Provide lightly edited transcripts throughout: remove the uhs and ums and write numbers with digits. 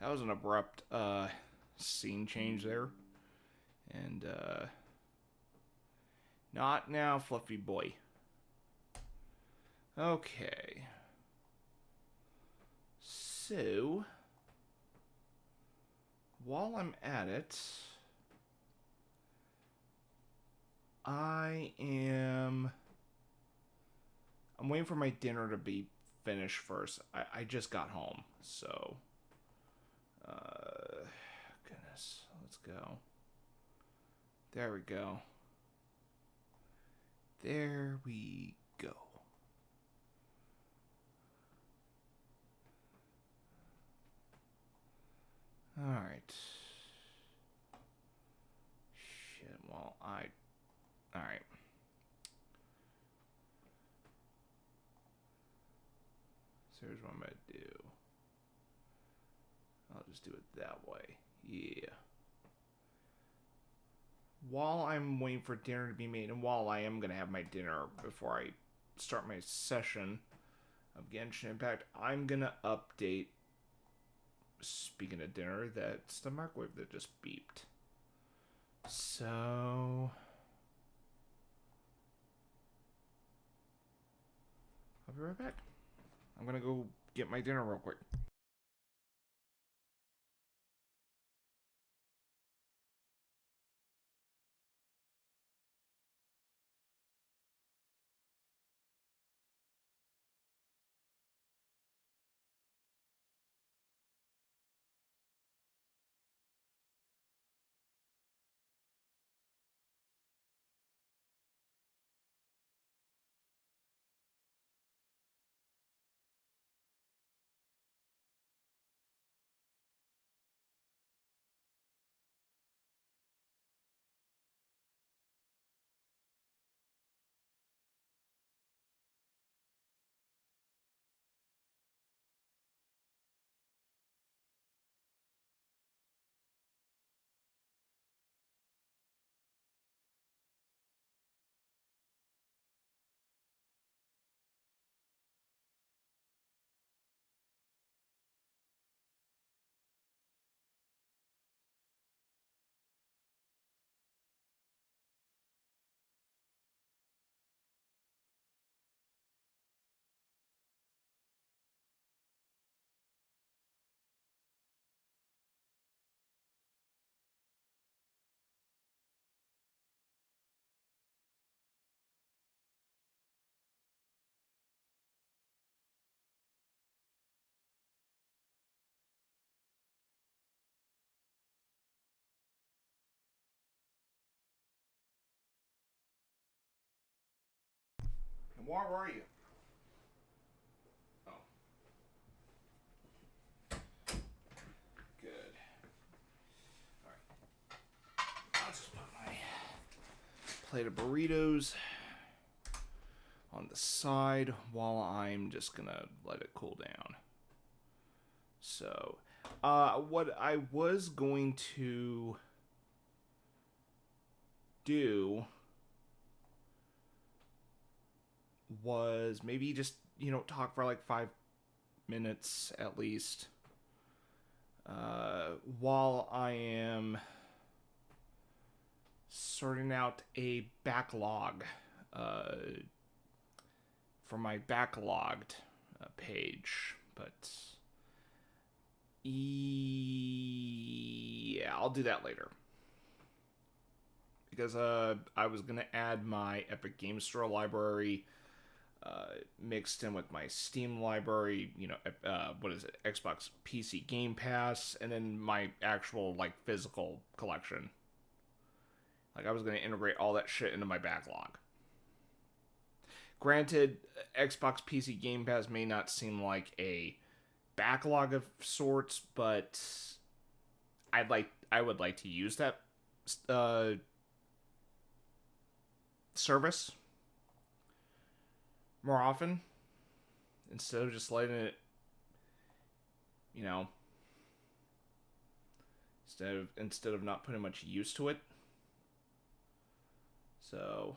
That was an abrupt scene change there. And not now, Fluffy Boy. Okay. So, while I'm at it, I'm waiting for my dinner to be finished first. I just got home, so goodness, let's go. There we go. There we go. All right. Shit. Well, all right. So here's what I'm gonna do. I'll just do it that way. Yeah. While I'm waiting for dinner to be made, and while I am gonna have my dinner before I start my session of Genshin Impact, I'm gonna update. Speaking of dinner, that's the microwave that just beeped. So I'll be right back. I'm gonna go get my dinner real quick. And where were you? Oh, good. All right. I'll just put my plate of burritos on the side while I'm just gonna let it cool down. So, what I was going to do was maybe just, talk for like 5 minutes at least, while I am sorting out a backlog for my backlogged page. But yeah, I'll do that later. Because I was going to add my Epic Game Store library mixed in with my Steam library, what is it, Xbox PC Game Pass, and then my actual, physical collection. I was going to integrate all that shit into my backlog. Granted, Xbox PC Game Pass may not seem like a backlog of sorts, but I would like to use that service more often instead of just letting it, you know, instead of not putting much use to it. So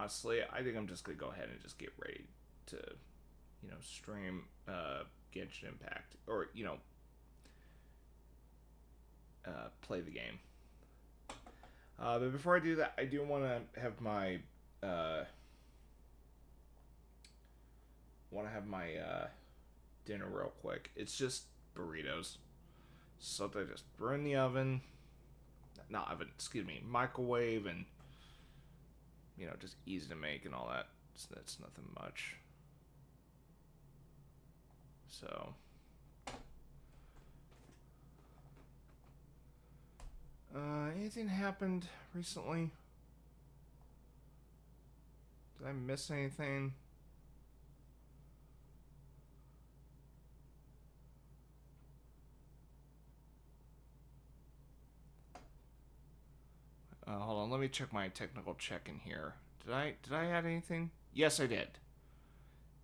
honestly, I think I'm just gonna go ahead and just get ready to, stream Genshin Impact, or play the game. But before I do that, I do want to have my uh, dinner real quick. It's just burritos. So they just throw in the oven, not oven, excuse me, microwave, and just easy to make and all that. So that's nothing much. So, anything happened recently? Did I miss anything? Hold on, let me check my technical check in here. Did I add anything? Yes, I did.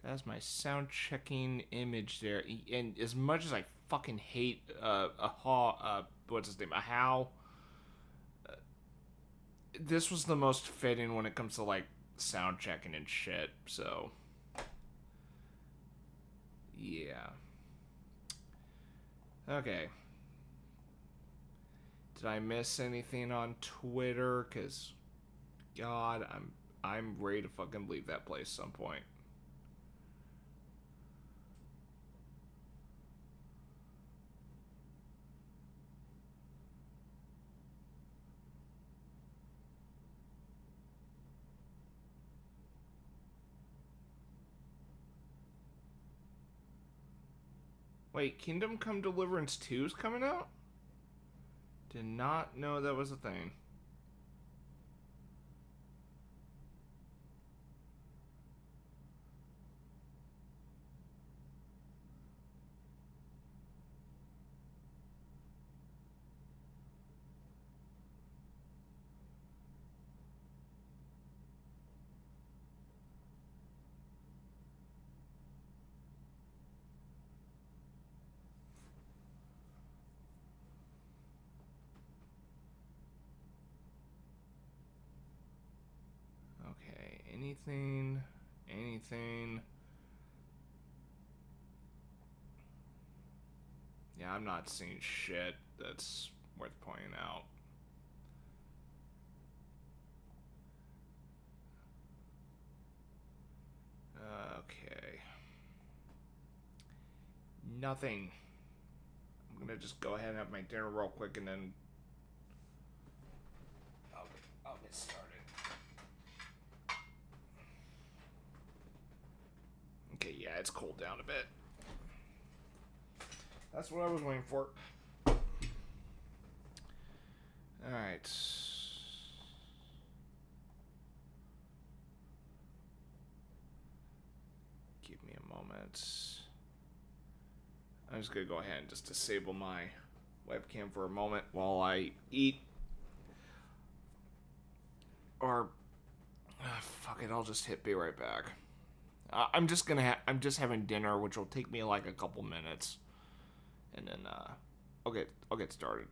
That's my sound checking image there. And as much as I fucking hate what's his name, a how, this was the most fitting when it comes to like sound checking and shit. So yeah. Okay. Did I miss anything on Twitter? Cause God, I'm ready to fucking leave that place some point. Wait, Kingdom Come Deliverance 2 is coming out? Did not know that was a thing. Okay, anything. Yeah, I'm not seeing shit that's worth pointing out. Okay. Nothing. I'm gonna just go ahead and have my dinner real quick and then I'll get started. Okay, yeah, it's cooled down a bit. That's what I was waiting for. Alright. Give me a moment. I'm just gonna go ahead and just disable my webcam for a moment while I eat. Or, fuck it, I'll just hit be right back. I'm just having dinner, which will take me like a couple minutes, and then I'll get started.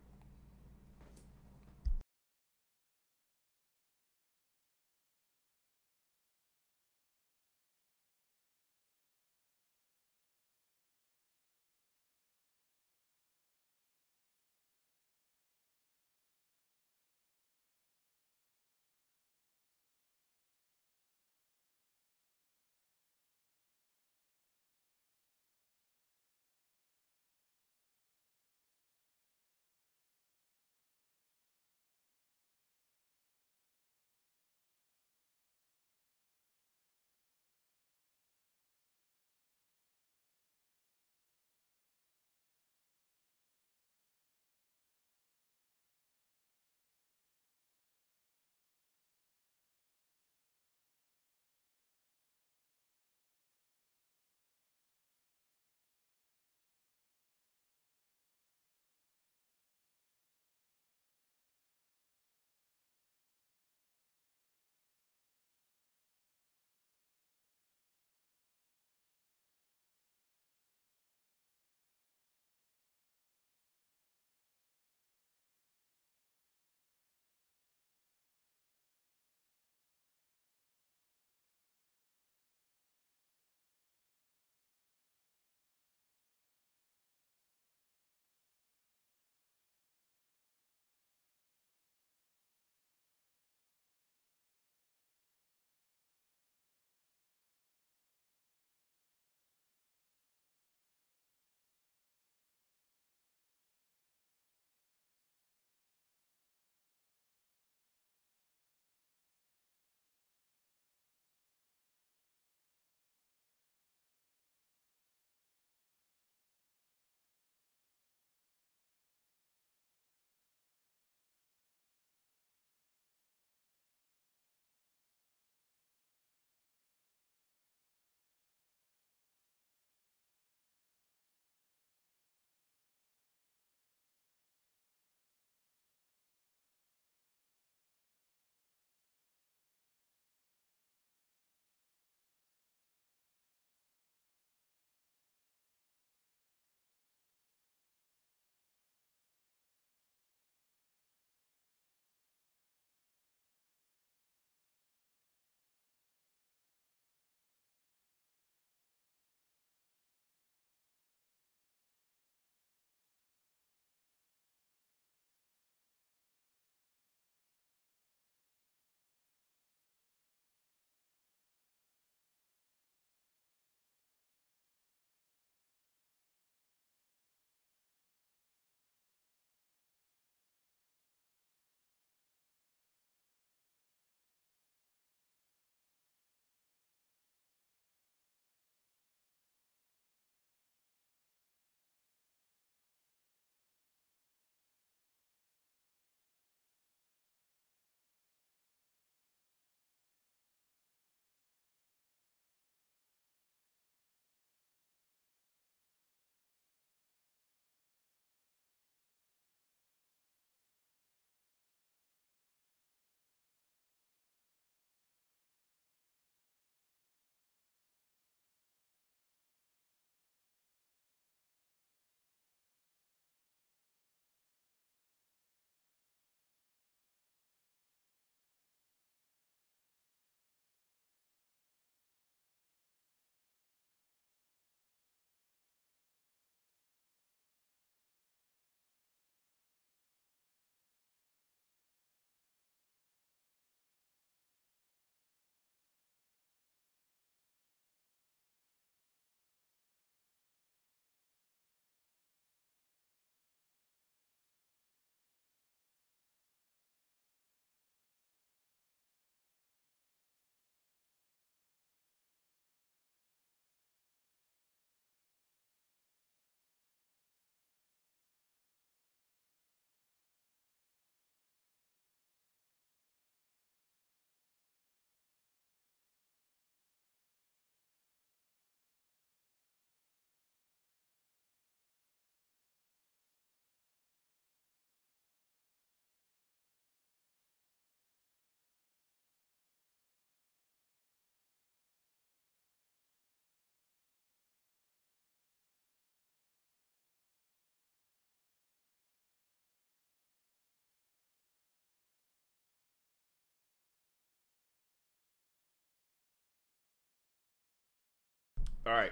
All right.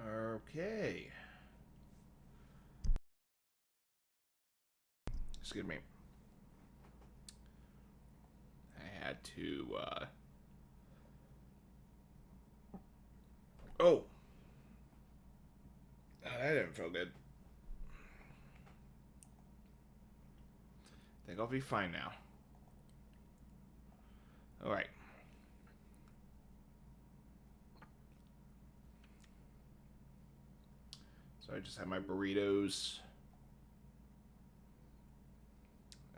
Okay. Excuse me. I had to, Oh! That didn't feel good. I think I'll be fine now. Alright. So I just have my burritos.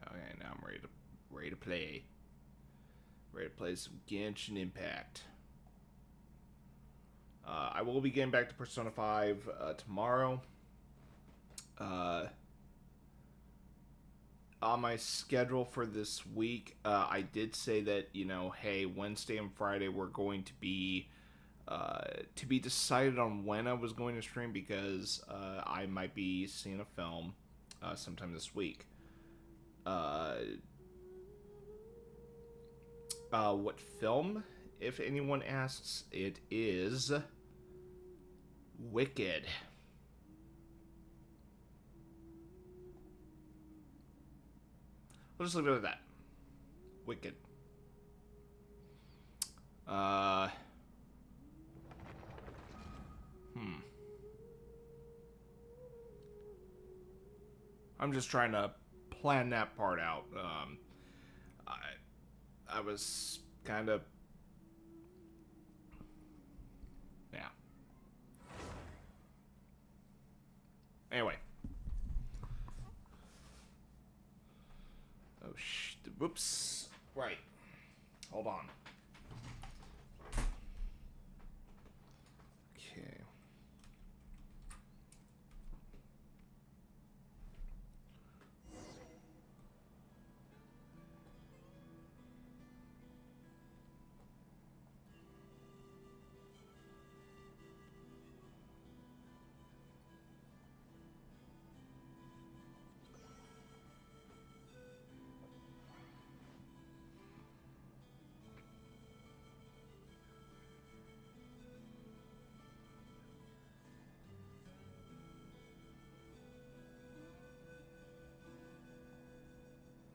Okay, now I'm ready to play. Ready to play some Genshin Impact. I will be getting back to Persona 5 tomorrow. On my schedule for this week, I did say that, hey, Wednesday and Friday were going to be decided on when I was going to stream because I might be seeing a film sometime this week. What film? If anyone asks, it is Wicked. We'll just leave it at that. Wicked. I'm just trying to plan that part out. I was kind of, yeah. Anyway. Oh, whoops. Right. Hold on. Okay.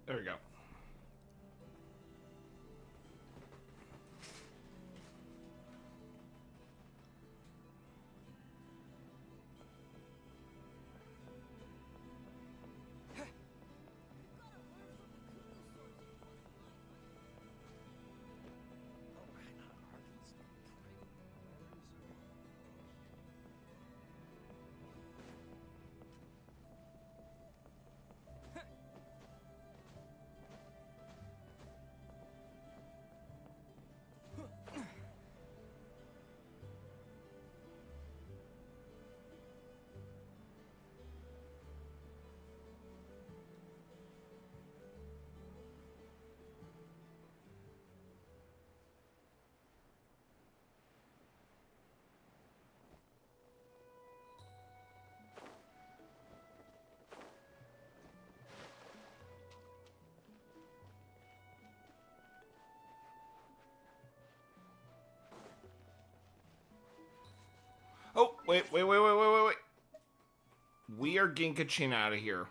There we go. Oh, wait. We are Ginkachin out of here.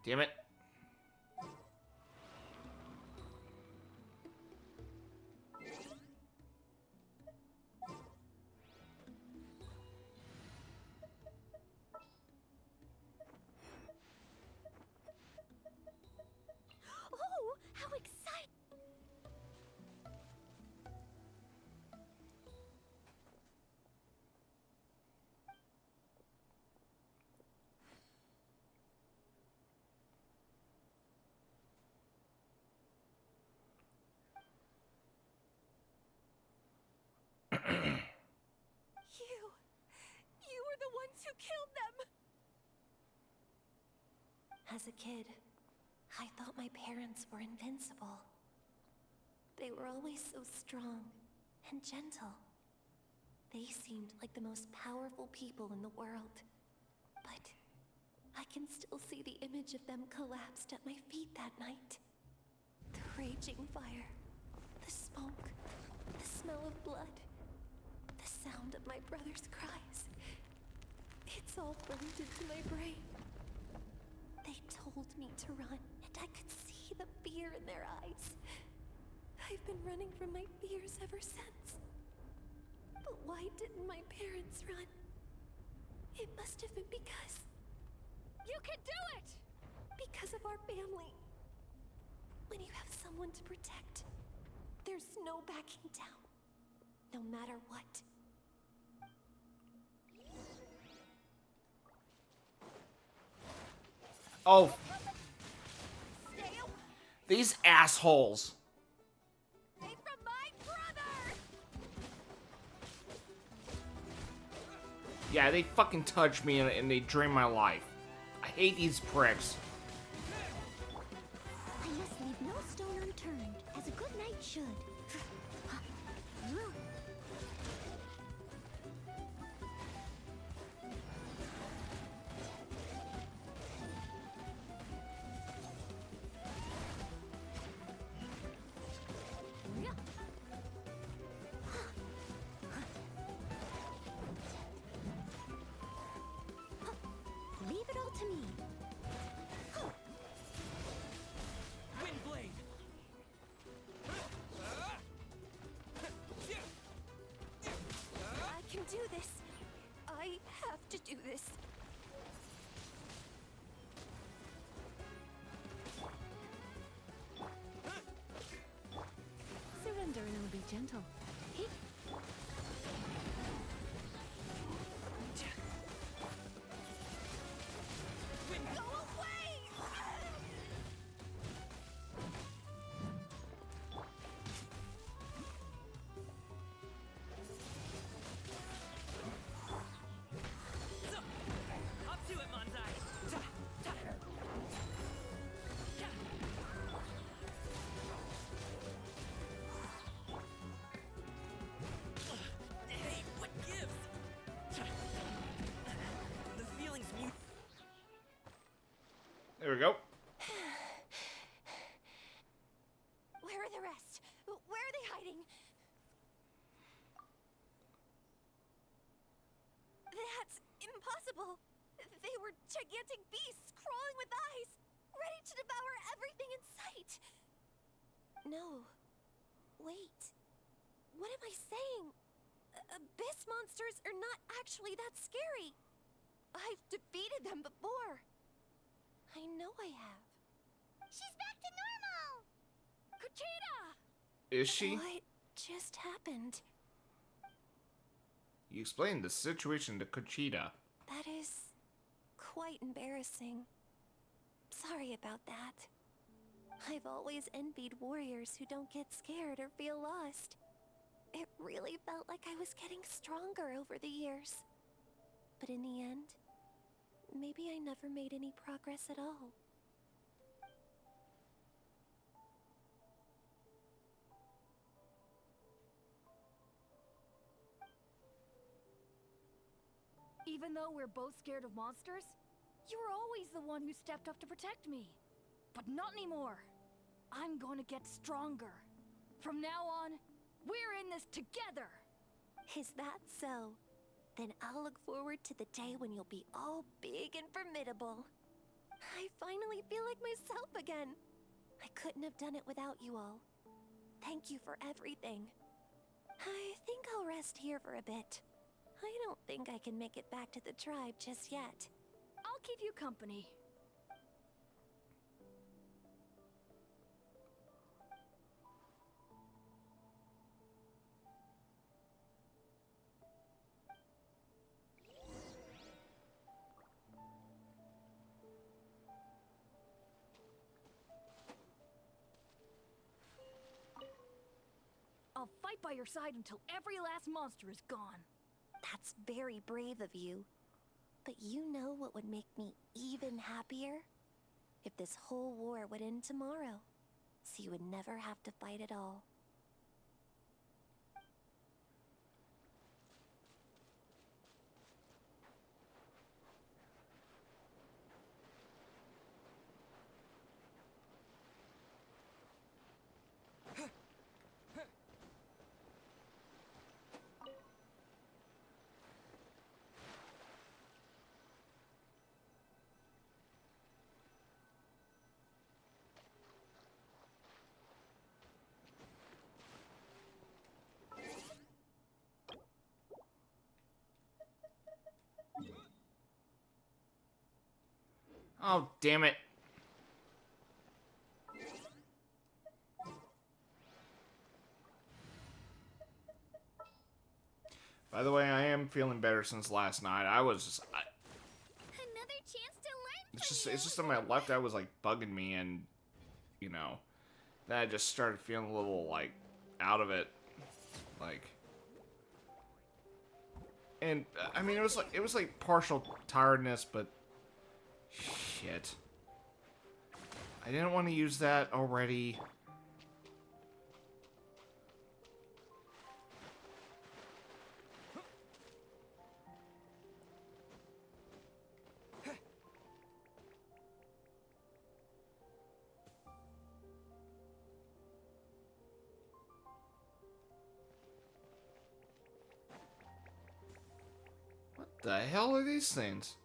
Damn it. Oh, how exciting! You were the ones who killed them! As a kid, I thought my parents were invincible. They were always so strong and gentle. They seemed like the most powerful people in the world. But I can still see the image of them collapsed at my feet that night. The raging fire, the smoke, the smell of blood, the sound of my brother's cries. It's all burned into my brain. They told me to run, and I could see the fear in their eyes. I've been running from my fears ever since. But why didn't my parents run? It must have been because... You can do it! Because of our family. When you have someone to protect, there's no backing down. No matter what. Oh, Stay away these assholes. from my brother! Yeah, they fucking touch me and they drain my life. I hate these pricks. I must leave no stone unturned, as a good knight should. Leave it all to me. Windblade! I can do this. I have to do this. Surrender and I'll be gentle. Go away! Up to it, Manzai! Ta, ta. Ta. Hey, what gives? Ta. The feeling's mute. There we go. Where are the rest? Where are they hiding? That's impossible. They were gigantic beasts crawling with eyes, ready to devour everything in sight. No. Wait. What am I saying? Abyss monsters are not actually that scary. I've defeated them before. I know I have. She's back to normal! Kuchita! Is she? What just happened? You explained the situation to Conchita. That is quite embarrassing. Sorry about that. I've always envied warriors who don't get scared or feel lost. It really felt like I was getting stronger over the years. But in the end, maybe I never made any progress at all. Even though we're both scared of monsters, you were always the one who stepped up to protect me. But not anymore. I'm going to get stronger. From now on, we're in this together. Is that so? Then I'll look forward to the day when you'll be all big and formidable. I finally feel like myself again. I couldn't have done it without you all. Thank you for everything. I think I'll rest here for a bit. I don't think I can make it back to the tribe just yet. I'll keep you company. I'll fight by your side until every last monster is gone. That's very brave of you. But you know what would make me even happier? If this whole war would end tomorrow, so you would never have to fight at all. Oh, damn it. By the way, I am feeling better since last night. I was just... Another chance to learn it's just on my left eye was, like, bugging me, and, you know, then I just started feeling a little, like, out of it. Like... And, I mean, it was, like, partial tiredness, but... Shit. I didn't want to use that already. What the hell are these things?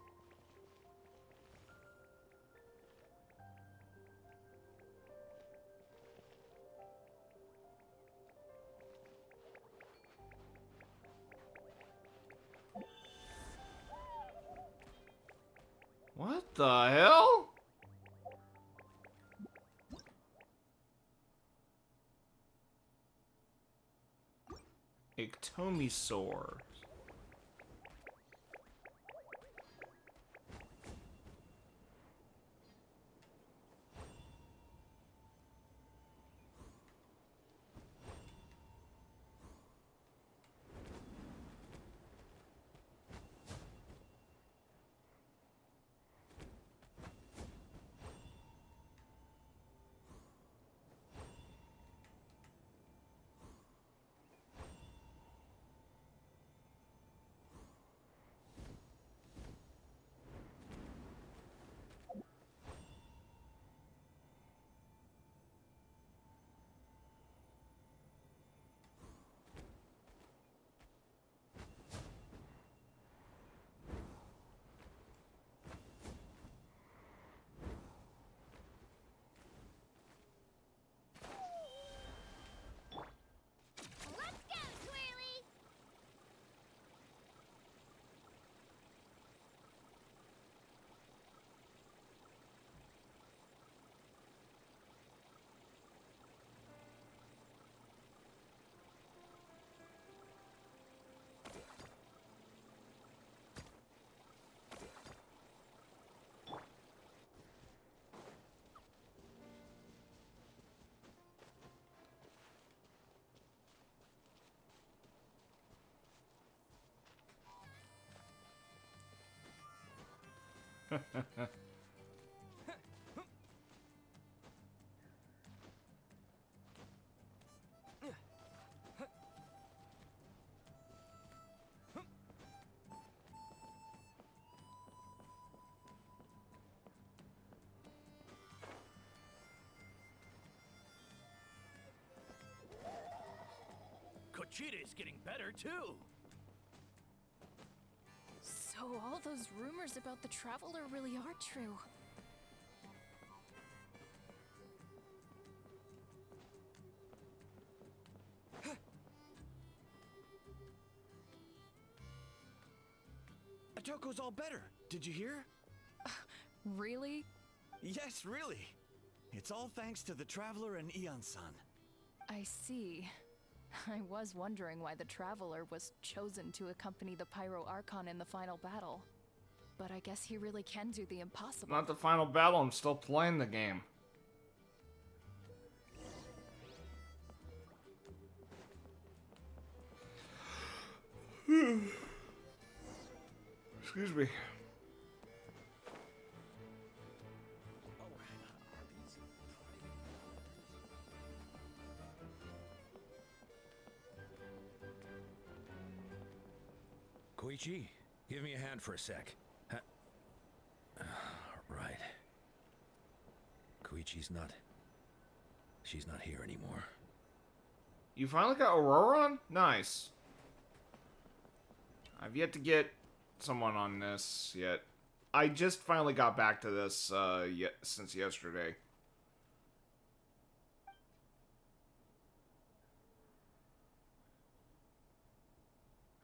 What the hell? Ectomisaur. Let's go, Twirly! Kochita is getting better, too. So all those rumors about the Traveler really are true. Atoko's all better. Did you hear? Really? Yes, really. It's all thanks to the Traveler and Eon-san. I see. I was wondering why the Traveler was chosen to accompany the Pyro Archon in the final battle. But I guess he really can do the impossible. Not the final battle, I'm still playing the game. Excuse me. Koichi, give me a hand for a sec. Right. Koichi's not... She's not here anymore. You finally got Aurora on? Nice. I've yet to get someone on this yet. I just finally got back to this since yesterday.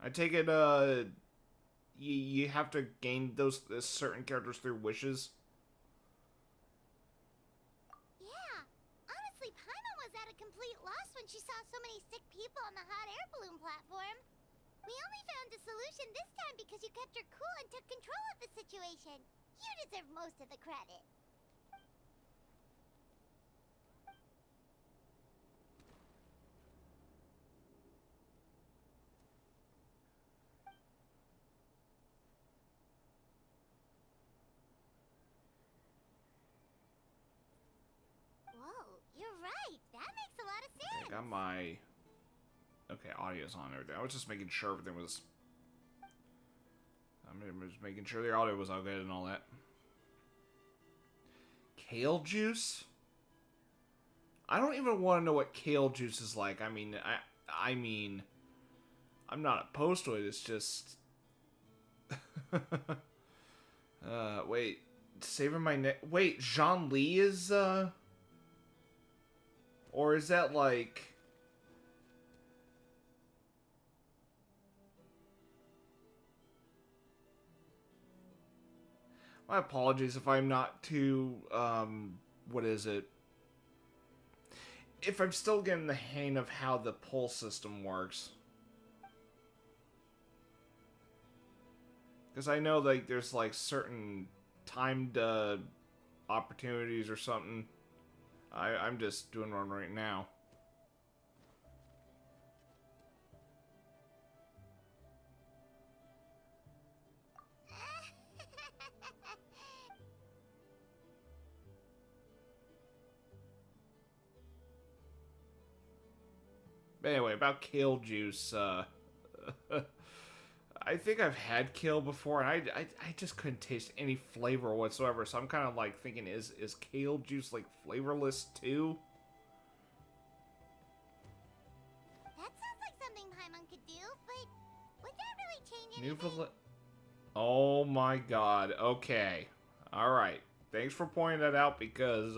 I take it, you have to gain those certain characters through wishes. when she saw so many sick people on the hot air balloon platform. We only found a solution this time because you kept her cool and took control of the situation. You deserve most of the credit. Whoa, you're right. That makes a lot of sense. I got my... Okay, audio's on and everything. I was just making sure everything was... I'm just making sure the audio was all good and all that. Kale juice? I don't even want to know what kale juice is like. I mean, I'm not opposed to it. It's just... wait. Saving my neck... Wait, Jean Lee is, Or is that like... My apologies if I'm not too, what is it? If I'm still getting the hang of how the pull system works. Because I know, like, there's, like, certain timed, opportunities or something. I'm just doing one right now. But anyway, about kale juice, I think I've had kale before, and I just couldn't taste any flavor whatsoever, so I'm kind of like thinking, is kale juice, like, flavorless too? That sounds like something Paimon could do, but would that really change anything? New Oh my god, okay. Alright, thanks for pointing that out, because,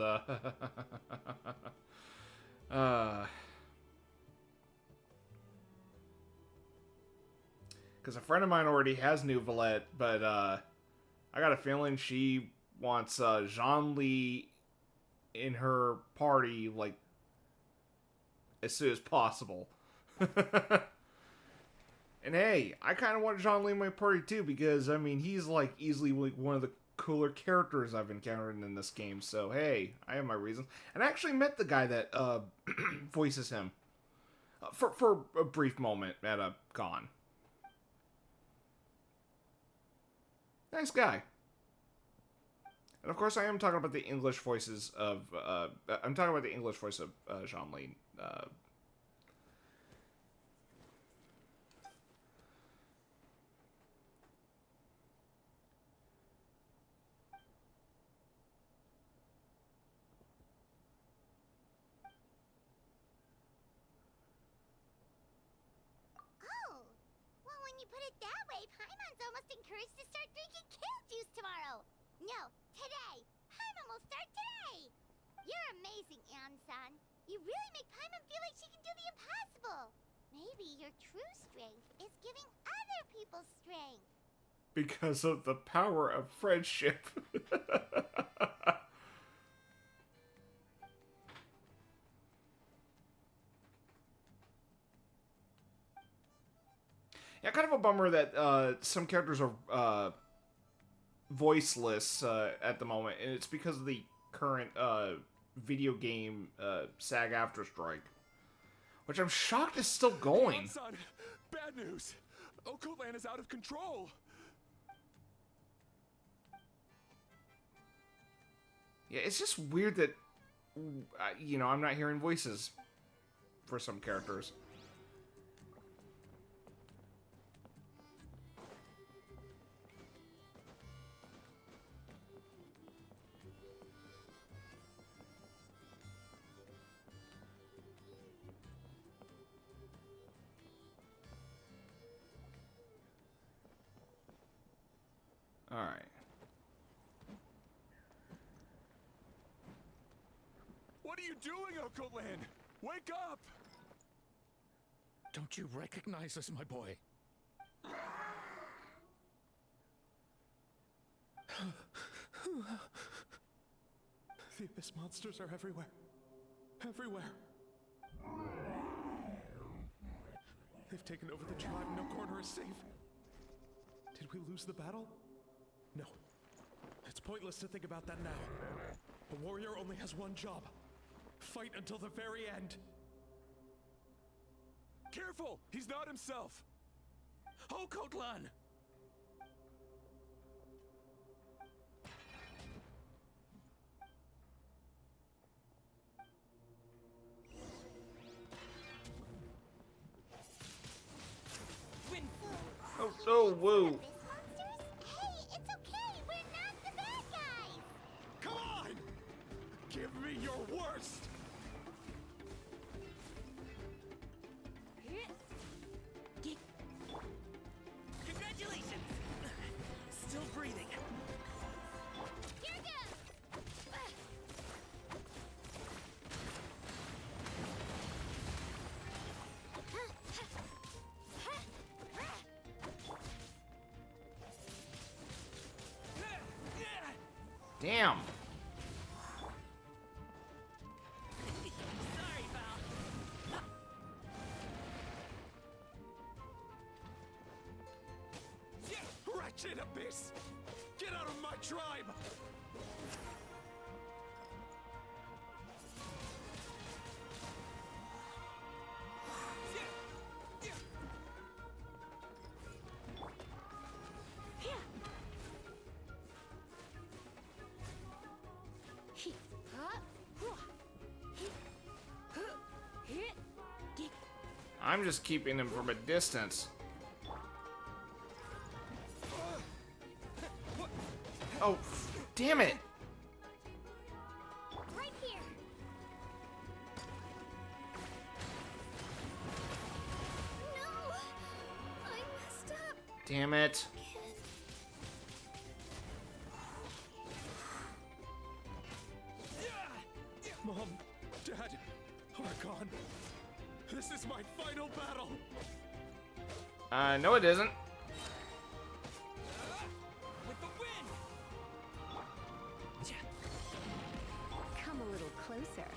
because a friend of mine already has New Valette, but I got a feeling she wants Jean Lee in her party, like, as soon as possible. And hey, I kind of want Jean Lee in my party too, because, I mean, he's like easily like one of the cooler characters I've encountered in this game, so hey, I have my reasons. And I actually met the guy that voices him for a brief moment at a con. Nice guy. And of course, I am talking about the English voices of, I'm talking about the English voice of Jean Lee. Oh, well, when you put it that way, Paimon's almost encouraged to start drinking kale juice tomorrow. No, today. Paimon will start today. You're amazing, Ann-san. You really make Paimon feel like she can do the impossible. Maybe your true strength is giving other people strength. Because of the power of friendship. Yeah, kind of a bummer that some characters are voiceless at the moment, and it's because of the current video game SAG-AFTRA strike, which I'm shocked is still going. Son, bad news. Okoland is out of control. Yeah, it's just weird that, you know, I'm not hearing voices for some characters. Alright. What are you doing, Okoland? Wake up! Don't you recognize us, my boy? The Abyss monsters are everywhere. Everywhere. They've taken over the tribe. No corner is safe. Did we lose the battle? No. It's pointless to think about that now. A warrior only has one job. Fight until the very end. Careful! He's not himself! Hokotlan! Oh, oh, whoa. Abyss monsters? Hey, it's okay. We're not the bad guys. Come on! Give me your worst! Congratulations! Still breathing. Here goes. Damn. Sorry, pal. Wretched Abyss! Get out of my tribe! I'm just keeping him from a distance. Oh, damn it. Right here. No! I messed up. Damn it. Mom, Dad, are gone. This is my final battle. No it isn't. With the win! Come a little closer.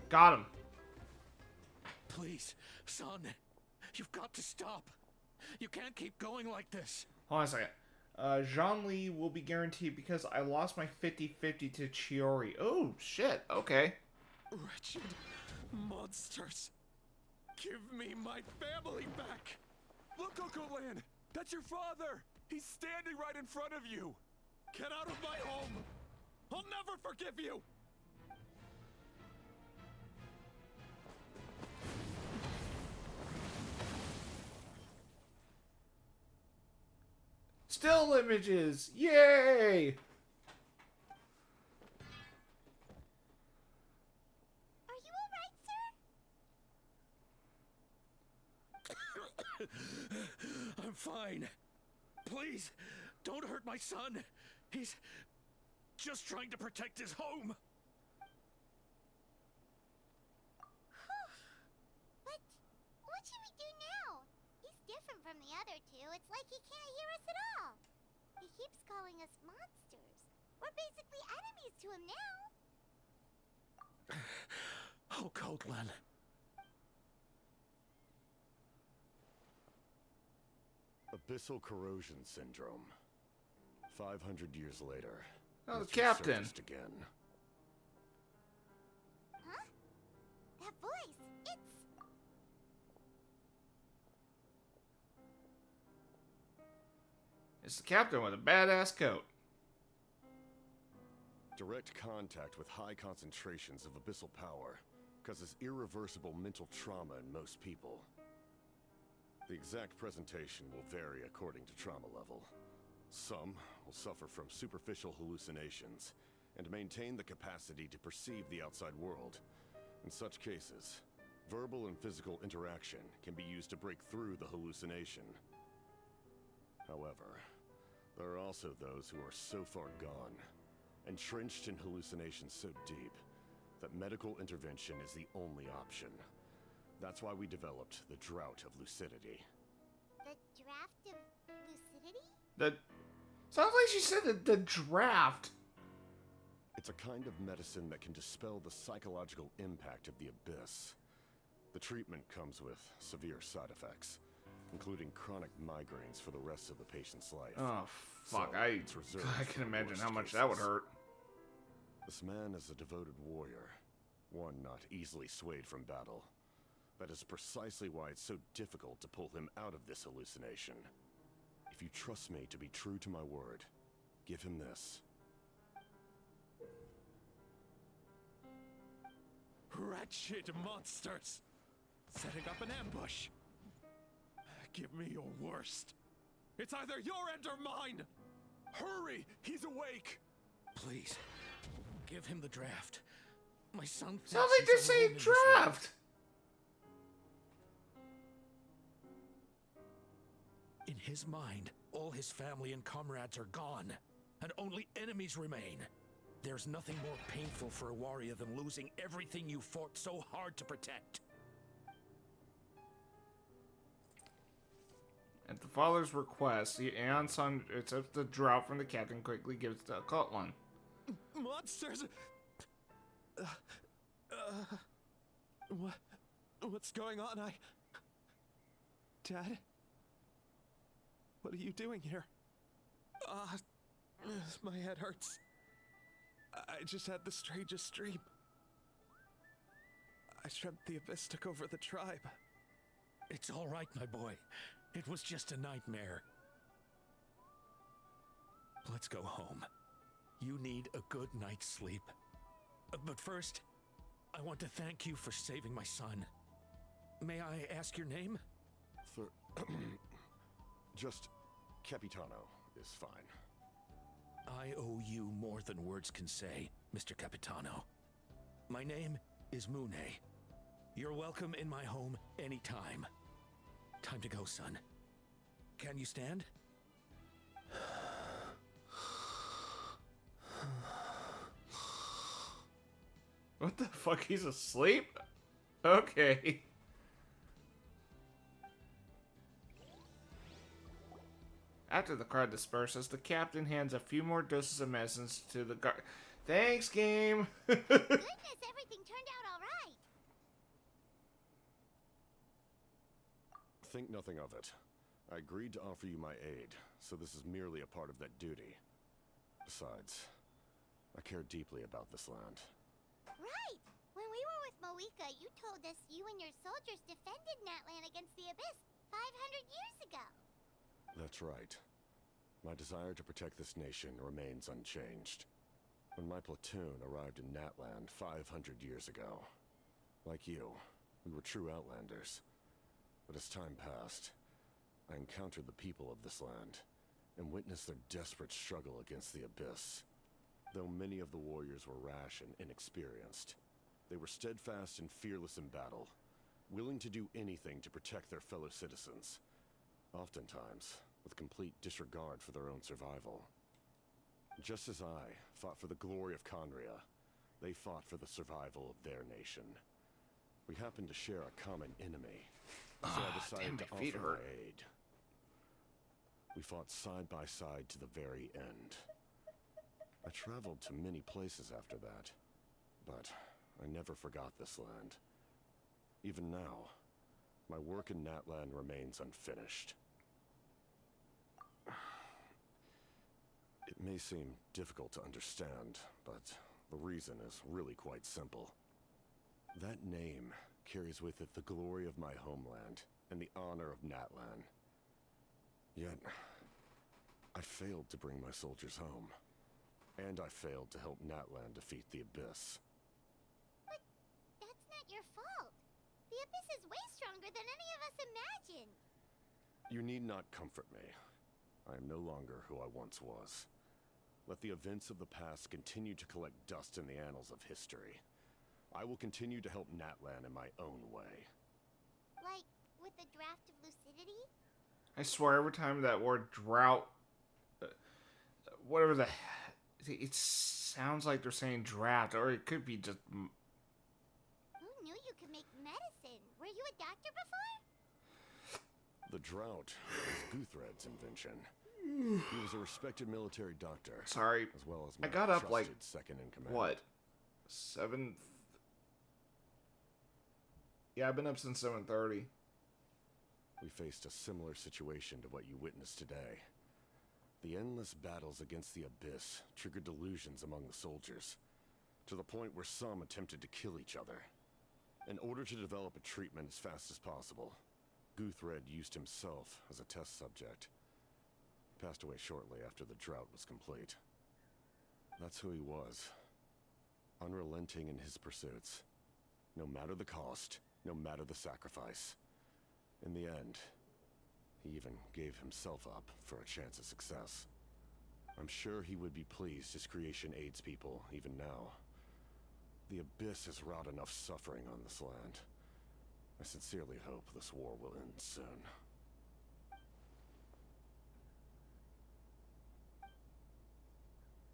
Got him. Please, son, you've got to stop. You can't keep going like this. Hold on a second. Zhongli will be guaranteed because I lost my 50-50 to Chiori. Oh, shit. Okay. Wretched monsters. Give me my family back. Look, Okoland. That's your father. He's standing right in front of you. Get out of my home. I'll never forgive you. Still images. Yay! Are you alright, sir? I'm fine. Please, don't hurt my son. He's just trying to protect his home. But what should we do now? He's different from the other two. It's like he can't hear us at all. He keeps calling us monsters. We're basically enemies to him now. Hokotlan. Abyssal corrosion syndrome. 500 years later. Oh, the it's captain. resurfaced again. Huh? That voice, it's... It's the captain with a badass coat. Direct contact with high concentrations of abyssal power causes irreversible mental trauma in most people. The exact presentation will vary according to trauma level. Some will suffer from superficial hallucinations and maintain the capacity to perceive the outside world. In such cases, verbal and physical interaction can be used to break through the hallucination. However, there are also those who are so far gone, entrenched in hallucinations so deep, that medical intervention is the only option. That's why we developed the Drought of Lucidity. The draft of lucidity? Sounds like she said that the draft. It's a kind of medicine that can dispel the psychological impact of the abyss. The treatment comes with severe side effects, including chronic migraines for the rest of the patient's life. Oh, fuck. So, it's reserved I for can the imagine worst how much that would cases. hurt. This man is a devoted warrior, one not easily swayed from battle. That is precisely why it's so difficult to pull him out of this hallucination. If you trust me to be true to my word, give him this. Wretched monsters! Setting up an ambush! Give me your worst. It's either your end or mine! Hurry! He's awake! Please, give him the draft. My son thinks Sounds like they're he's saying alone in this world. draft. In his mind, all his family and comrades are gone, and only enemies remain. There's nothing more painful for a warrior than losing everything you fought so hard to protect. At the father's request, the Aeon son accepts the drought from the captain, quickly gives the occult one. Monsters! What's going on? Dad? What are you doing here? My head hurts. I just had the strangest dream. I dreamt the Abyss took over the tribe. It's all right, my boy. It was just a nightmare. Let's go home. You need a good night's sleep. But first, I want to thank you for saving my son. May I ask your name? Just Capitano is fine. I owe you more than words can say, Mr. Capitano. My name is Mune. You're welcome in my home anytime. Time to go, son. Can you stand? What the fuck? He's asleep? Okay. After the crowd disperses, the captain hands a few more doses of medicines to the guard. Thanks, game. Goodness, everything turned out all right. Think nothing of it. I agreed to offer you my aid, so this is merely a part of that duty. Besides, I care deeply about this land. Right! When we were with Moika, you told us you and your soldiers defended Natlan against the Abyss 500 years ago. That's right. My desire to protect this nation remains unchanged. When my platoon arrived in Natlan 500 years ago, like you, we were true outlanders. But as time passed, I encountered the people of this land and witnessed their desperate struggle against the Abyss. Though many of the warriors were rash and inexperienced, they were steadfast and fearless in battle, willing to do anything to protect their fellow citizens, oftentimes with complete disregard for their own survival. Just as I fought for the glory of Conria, they fought for the survival of their nation. We happened to share a common enemy, so I decided damn, to my feet offer hurt. my aid. We fought side by side to the very end. I traveled to many places after that, but I never forgot this land. Even now, my work in Natlan remains unfinished. It may seem difficult to understand, but the reason is really quite simple. That name carries with it the glory of my homeland and the honor of Natlan. Yet, I failed to bring my soldiers home. And I failed to help Natlan defeat the Abyss. But that's not your fault. The Abyss is way stronger than any of us imagined. You need not comfort me. I am no longer who I once was. Let the events of the past continue to collect dust in the annals of history. I will continue to help Natlan in my own way. Like, with the draft of lucidity? I swear every time that word drought, whatever the, it sounds like they're saying draft, or it could be just. Who knew you could make medicine? Were you a doctor before? The drought is Guthred's invention. He was a respected military doctor. Sorry. As well as I my got up like trusted second in command. what? 7. Yeah, I've been up since 7:30. We faced a similar situation to what you witnessed today. The endless battles against the Abyss triggered delusions among the soldiers, to the point where some attempted to kill each other. In order to develop a treatment as fast as possible, Guthred used himself as a test subject. He passed away shortly after the drought was complete. That's who he was. Unrelenting in his pursuits. No matter the cost, no matter the sacrifice. In the end, he even gave himself up for a chance of success. I'm sure he would be pleased his creation aids people even now. The Abyss has wrought enough suffering on this land. I sincerely hope this war will end soon.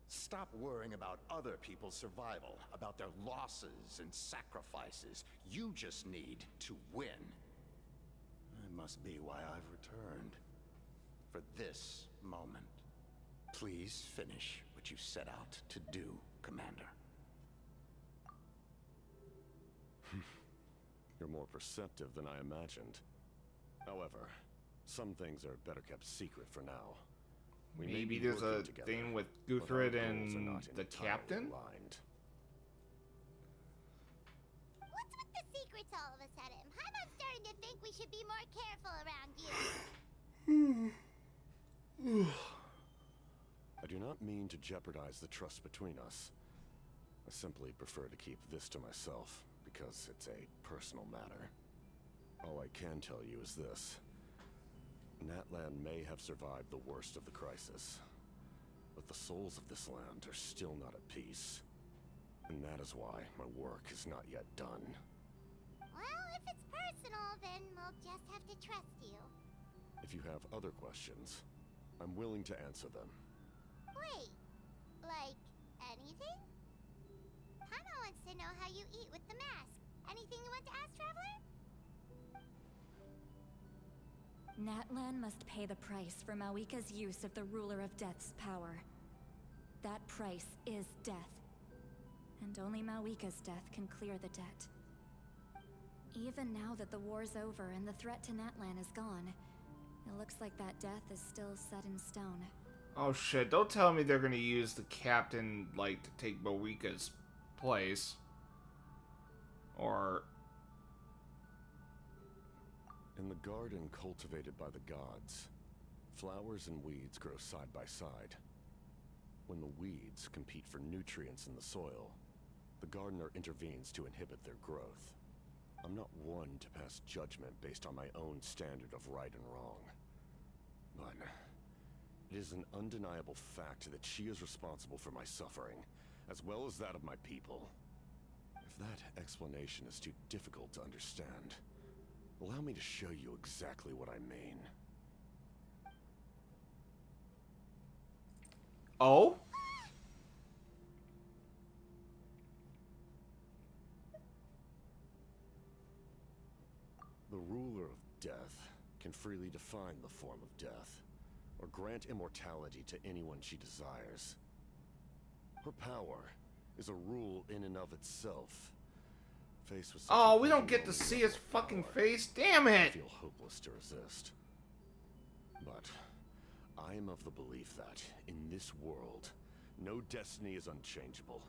Stop worrying about other people's survival, about their losses and sacrifices. You just need to win. That must be why I've returned. For this moment. Please finish what you set out to do, Commander. You're more perceptive than I imagined. However, some things are better kept secret for now. We may Maybe be there's a working together, thing with but our Guthred goals are and not the entirely captain? aligned. What's with the secrets all of a sudden? I'm starting to think we should be more careful around you. I do not mean to jeopardize the trust between us. I simply prefer to keep this to myself, because it's a personal matter. All I can tell you is this. Natlan may have survived the worst of the crisis, but the souls of this land are still not at peace. And that is why my work is not yet done. Well, if it's personal, then we'll just have to trust you. If you have other questions, I'm willing to answer them. Wait, like anything? Paimon wants to know how you eat with the mask. Anything you want to ask, Traveler? Natlan must pay the price for Mawika's use of the Ruler of Death's power. That price is death. And only Mawika's death can clear the debt. Even now that the war's over and the threat to Natlan is gone, it looks like that death is still set in stone. Oh shit, don't tell me they're gonna use the captain, like, to take Mawika's place. Or... In the garden cultivated by the gods, flowers and weeds grow side by side. When the weeds compete for nutrients in the soil, the gardener intervenes to inhibit their growth. I'm not one to pass judgment based on my own standard of right and wrong. But it is an undeniable fact that she is responsible for my suffering, as well as that of my people. If that explanation is too difficult to understand, allow me to show you exactly what I mean. Oh? The ruler of death can freely define the form of death, or grant immortality to anyone she desires. Her power is a rule in and of itself. Faced with such Oh, an we don't get to overwhelming see level his of fucking power, face? Damn I it! feel hopeless to resist. But I am of the belief that, in this world, no destiny is unchangeable,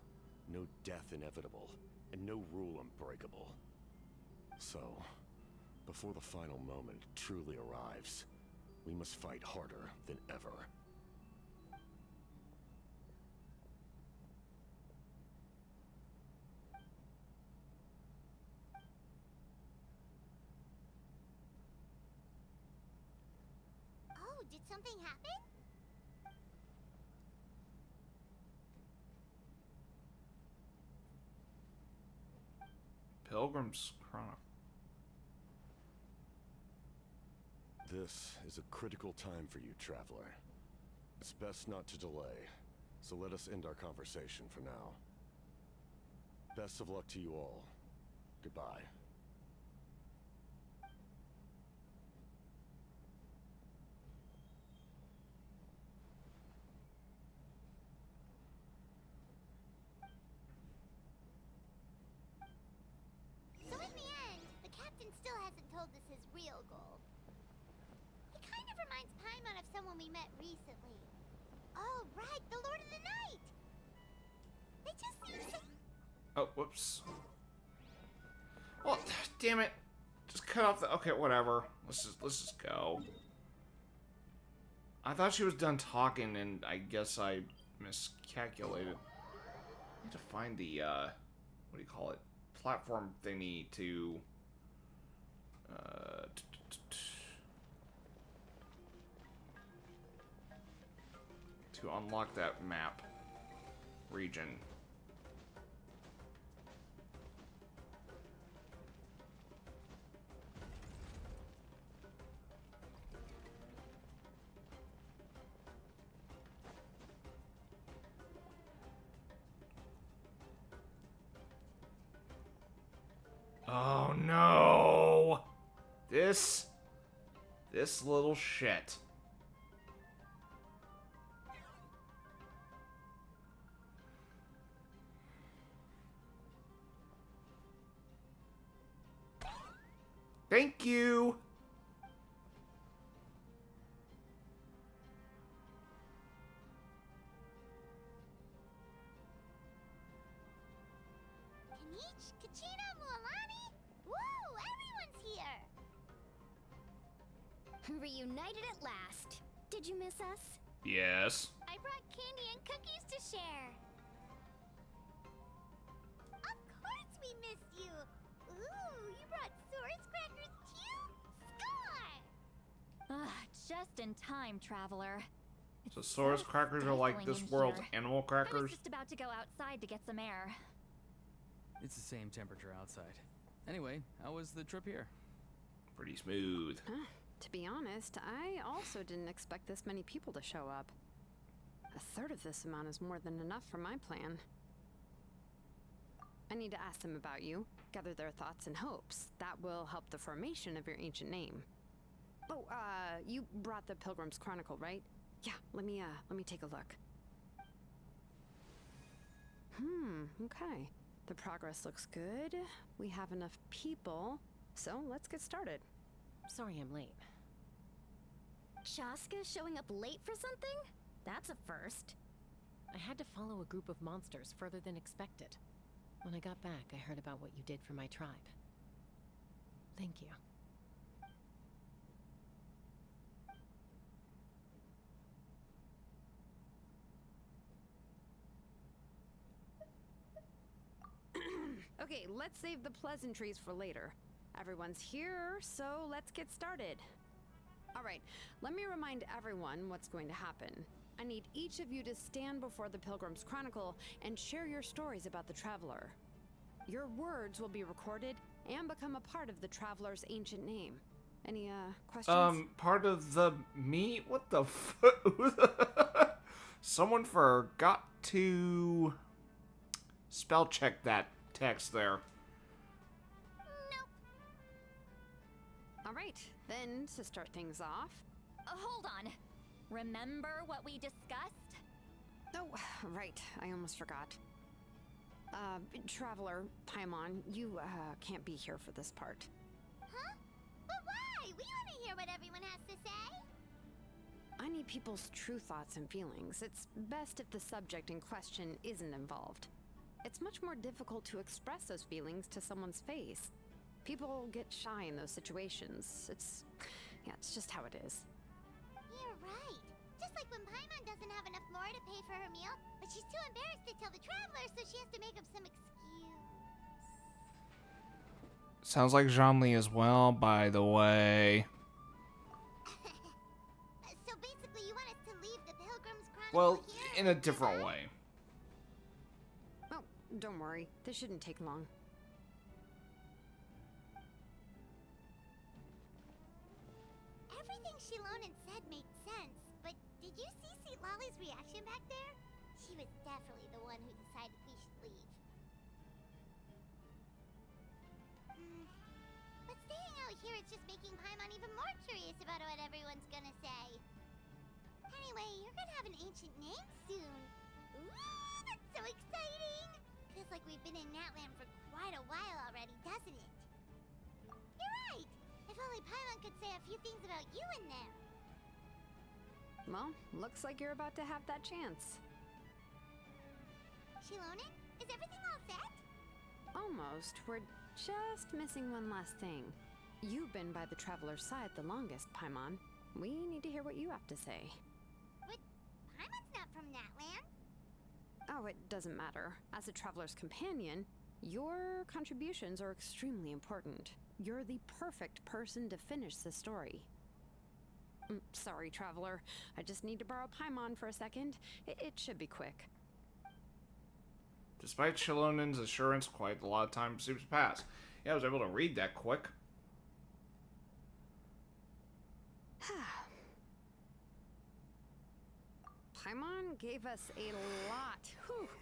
no death inevitable, and no rule unbreakable. So, before the final moment truly arrives, we must fight harder than ever. Oh, did something happen? Pilgrim's Chronicle. This is a critical time for you, Traveler. It's best not to delay, so let us end our conversation for now. Best of luck to you all. Goodbye. told us his real goal. He kind of reminds Paimon of someone we met recently. Oh, right, the Lord of the Night! They just seem so... Oh, whoops. Well, damn it. Just cut off the... Okay, whatever. Let's just go. I thought she was done talking, and I guess I miscalculated. I need to find the, what do you call it? Platform thingy to... to unlock that map region. Oh no! This little shit. Thank you. Kanich, Kachina, Mualani? Woo! Everyone's here! Reunited at last. Did you miss us? Yes. I brought candy and cookies to share. Of course we missed you. Ooh, you brought Source crackers too? Score! Just in time, traveler. So Source crackers are like this world's animal I was crackers? just about to go outside to get some air. It's the same temperature outside. Anyway, how was the trip here? Pretty smooth. To be honest, I also didn't expect this many people to show up. A third of this amount is more than enough for my plan. I need to ask them about you, gather their thoughts and hopes. That will help the formation of your ancient name. Oh, you brought the Pilgrim's Chronicle, right? Yeah, let me take a look. Okay. The progress looks good. We have enough people, so let's get started. Sorry I'm late. Shaska showing up late for something? That's a first. I had to follow a group of monsters further than expected. When I got back, I heard about what you did for my tribe. Thank you. Okay, let's save the pleasantries for later. Everyone's here, so let's get started. All right, let me remind everyone what's going to happen. I need each of you to stand before the Pilgrim's Chronicle and share your stories about the Traveler. Your words will be recorded and become a part of the Traveler's ancient name. Any, questions? Part of the me? What the fuck? Someone forgot to spell check that text there. All right, then to start things off. Hold on. Remember what we discussed? Oh, right, I almost forgot. Traveler, Paimon, you, can't be here for this part. Huh? But why? We want to hear what everyone has to say. I need people's true thoughts and feelings. It's best if the subject in question isn't involved. It's much more difficult to express those feelings to someone's face. People get shy in those situations. It's just how it is. You're right. Just like when Paimon doesn't have enough more to pay for her meal, but she's too embarrassed to tell the traveler, so she has to make up some excuse. Sounds like Zhongli as well, by the way. So basically you want us to leave the Pilgrim's Chronicle Well, here? in a different way. Oh, don't worry. This shouldn't take long. Everything Shilonen said made sense, but did you see Sweet Lolly's reaction back there? She was definitely the one who decided we should leave. But staying out here is just making Paimon even more curious about what everyone's gonna say. Anyway, you're gonna have an ancient name soon. Ooh, that's so exciting! Feels like we've been in Natland for quite a while already, doesn't it? You're right! If Probably Paimon could say a few things about you in there. Well, looks like you're about to have that chance. Shilonen, is everything all set? Almost. We're just missing one last thing. You've been by the Traveler's side the longest, Paimon. We need to hear what you have to say. But Paimon's not from that land. Oh, it doesn't matter. As a Traveler's companion, your contributions are extremely important. You're the perfect person to finish the story. Sorry, Traveler. I just need to borrow Paimon for a second. It should be quick. Despite Shilonen's assurance, quite a lot of time seems to pass. Yeah, I was able to read that quick. Paimon gave us a lot,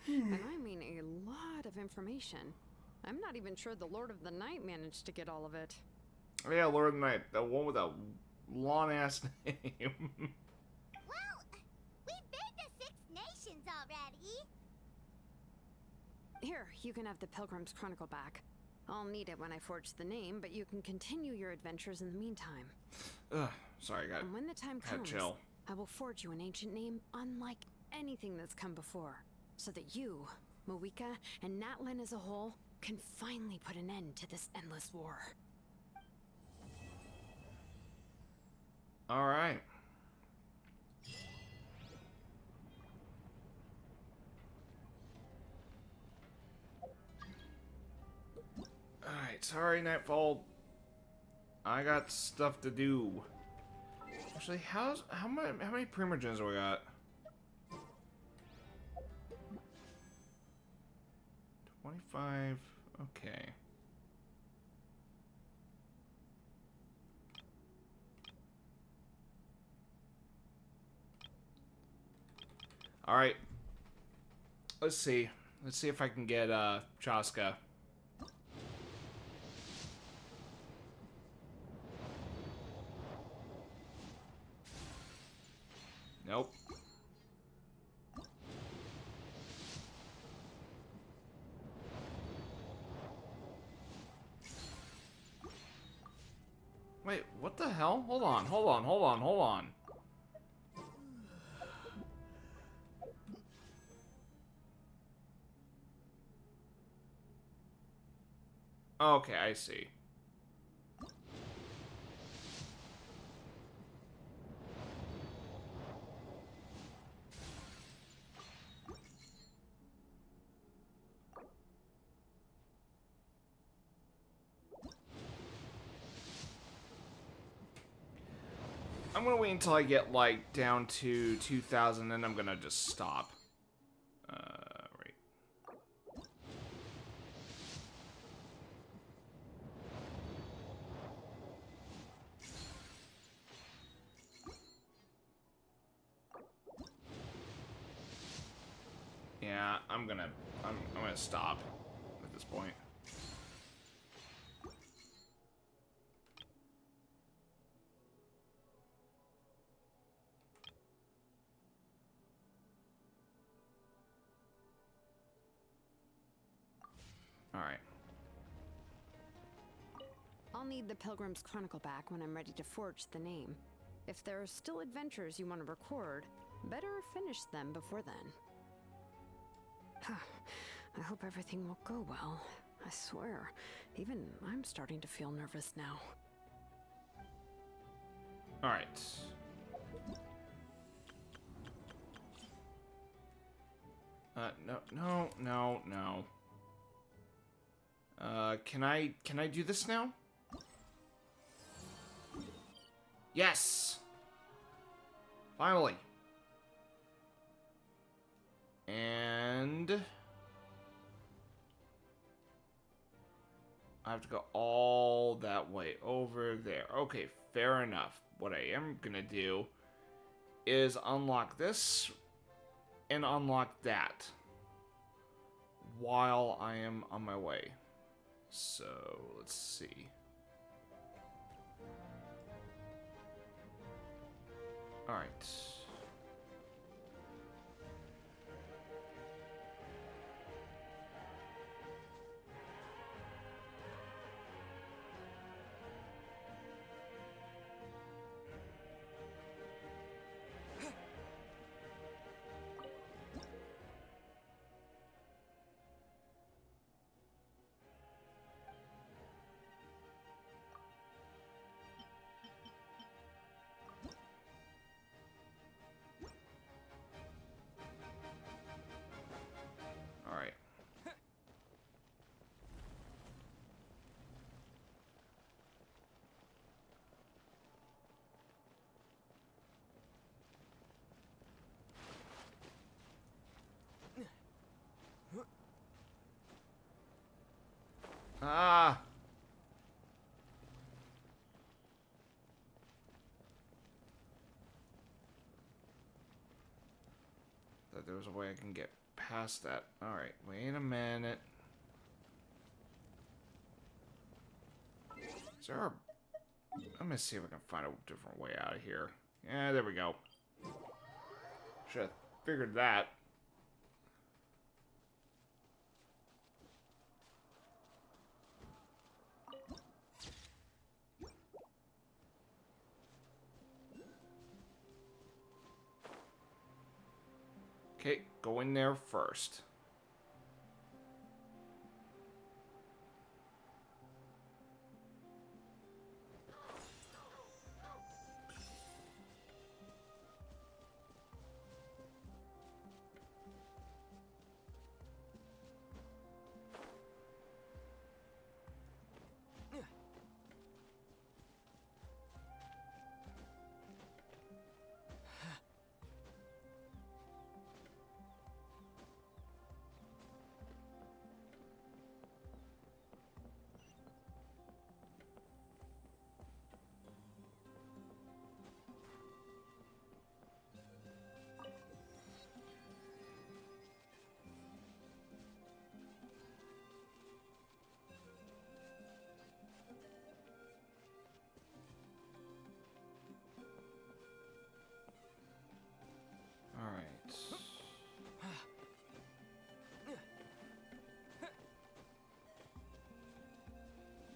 and I mean a lot of information. I'm not even sure the Lord of the Night managed to get all of it. Oh yeah, Lord of the Night, the one with a long-ass name. Well, we've been to 6 nations already. Here, you can have the Pilgrim's Chronicle back. I'll need it when I forge the name, but you can continue your adventures in the meantime. Ugh, sorry, I got. And when the time comes, chill. I will forge you an ancient name unlike anything that's come before, so that you, Moika, and Natlan as a whole can finally put an end to this endless war. All right. Alright, sorry, Nightfall. I got stuff to do. Actually, how many Primogens do we got? 25. Okay. Alright. Let's see. Let's see if I can get Chaska. Nope. Wait, what the hell? Hold on, hold on, hold on, hold on. Okay, I see. I'm gonna wait until I get, like, down to 2,000, and I'm gonna just stop. Right. Yeah, I'm gonna stop at this point. Alright. I'll need the Pilgrim's Chronicle back when I'm ready to forge the name. If there are still adventures you want to record, better finish them before then. I hope everything will go well. I swear, even I'm starting to feel nervous now. Alright. No. Can I do this now? Yes! Finally. And I have to go all that way over there. Okay, fair enough. What I am gonna do is unlock this and unlock that while I am on my way. So, let's see. Alright. there was a way I can get past that. Alright, wait a minute. Is there a... Let me see if I can find a different way out of here. Yeah, there we go. Should have figured that. Okay, go in there first.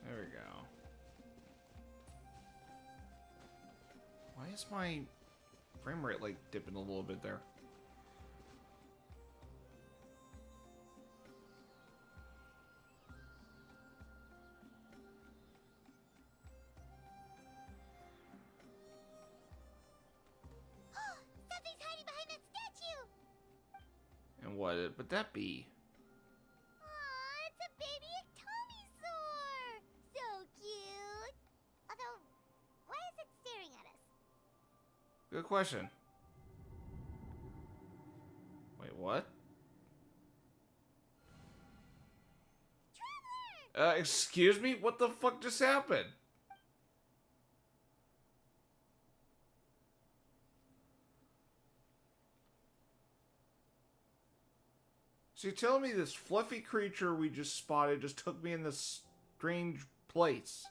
There we go. Why is my frame rate like dipping a little bit there? Something's hiding behind that statue! And what would that be? Aw, it's a baby Ectomisaur! So cute! Although, why is it staring at us? Good question. Wait, what? Traveler! Excuse me? What the fuck just happened? So you're telling me this fluffy creature we just spotted just took me in this strange place?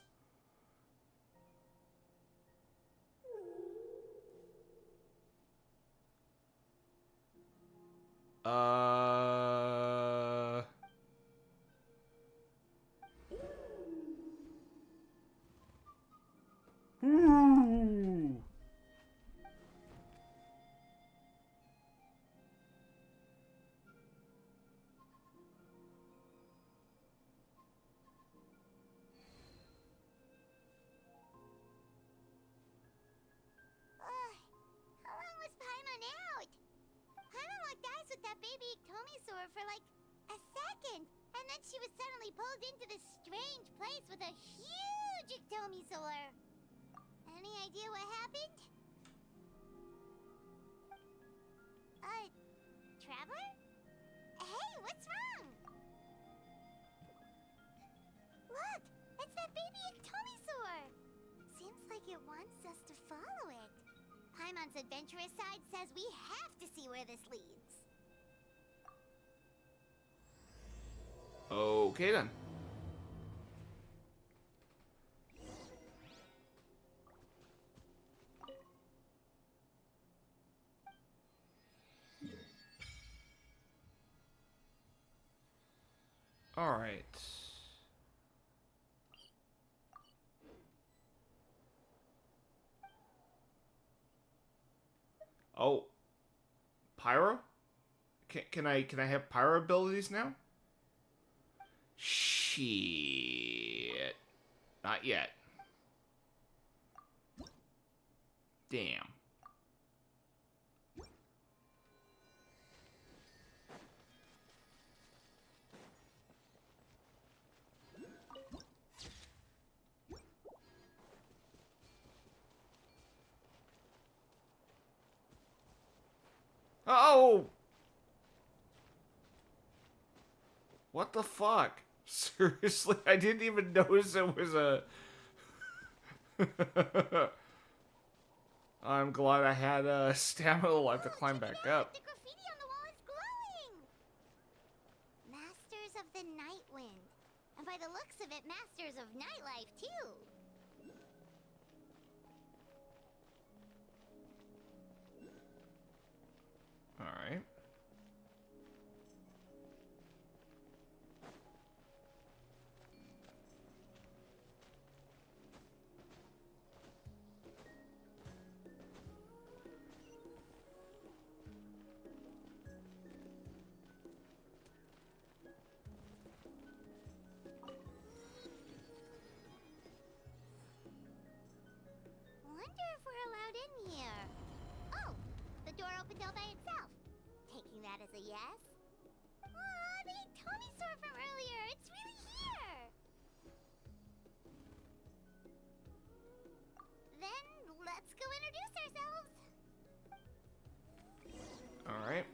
Ooh. How long was Paimon out? Paimon locked eyes with that baby Ectomisaur for like a second, and then she was suddenly pulled into this strange place with a huge Ectomisaur. Any idea what happened? Traveler? Hey, what's wrong? Look, it's that baby Ectomisaur. Seems like it wants us to follow it. Paimon's adventurous side says we have to see where this leads. Okay then. All right. Oh, pyro? Can I have pyro abilities now? Shit. Not yet. Damn. Oh! What the fuck? Seriously, I didn't even notice it was a... I'm glad I had stamina left to climb back up. The graffiti on the wall is of the Night Wind. And by the looks of it, masters of nightlife, too. Alright. Wonder if we're allowed in here. Oh, the door opened all by itself. Taking that as a yes? Aw, the Tommy store from earlier. It's really here. Then let's go introduce ourselves. Alright.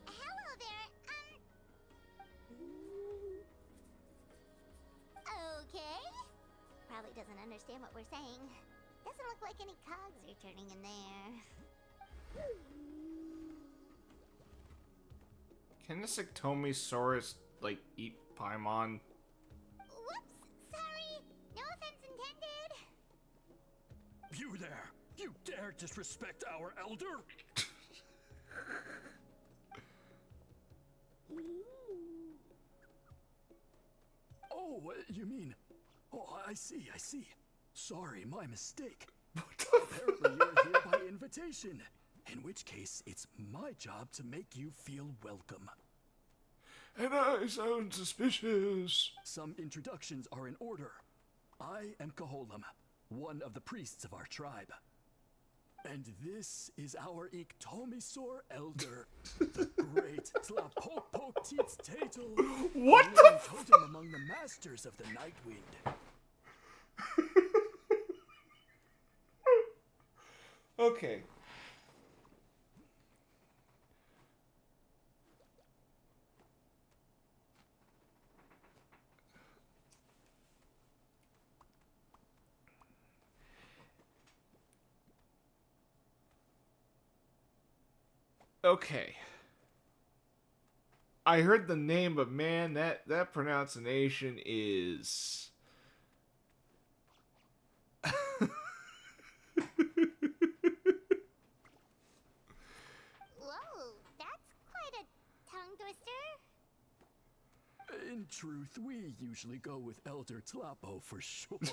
Hello there. Okay. Probably doesn't understand what we're saying. Doesn't look like any cogs are turning in there. Can this Ectomisaurus, like, eat Paimon? Whoops, sorry. No offense intended. You there! You dare disrespect our elder? Oh, you mean... Oh, I see. Sorry, my mistake. Apparently you're here by invitation. In which case, it's my job to make you feel welcome. And I sound suspicious. Some introductions are in order. I am Koholam, one of the priests of our tribe. And this is our Iktomisor elder, the great Tlapokpok Tatel. What the totem among the masters of the Night Wind. Okay. Okay. I heard the name, but man, that pronunciation is... Whoa, that's quite a tongue twister. In truth, we usually go with Elder Tlapo for short.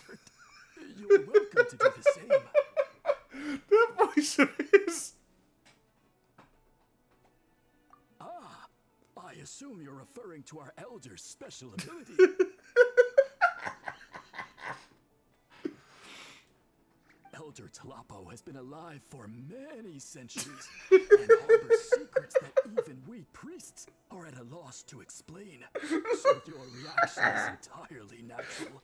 You're welcome to do the same. That voice of his... Ah, I assume you're referring to our elder's special ability. Elder Tlapo has been alive for many centuries and harbors secrets that even we priests are at a loss to explain. So your reaction is entirely natural.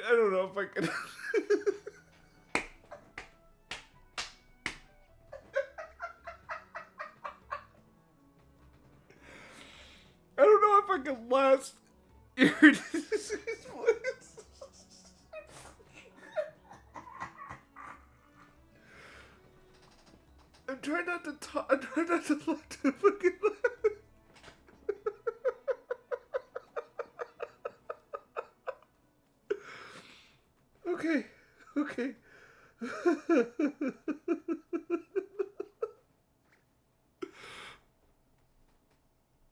I don't know if I can... I don't know if I can last hearing his voice. I'm trying not to talk. I'm trying not to look too fucking loud. Okay.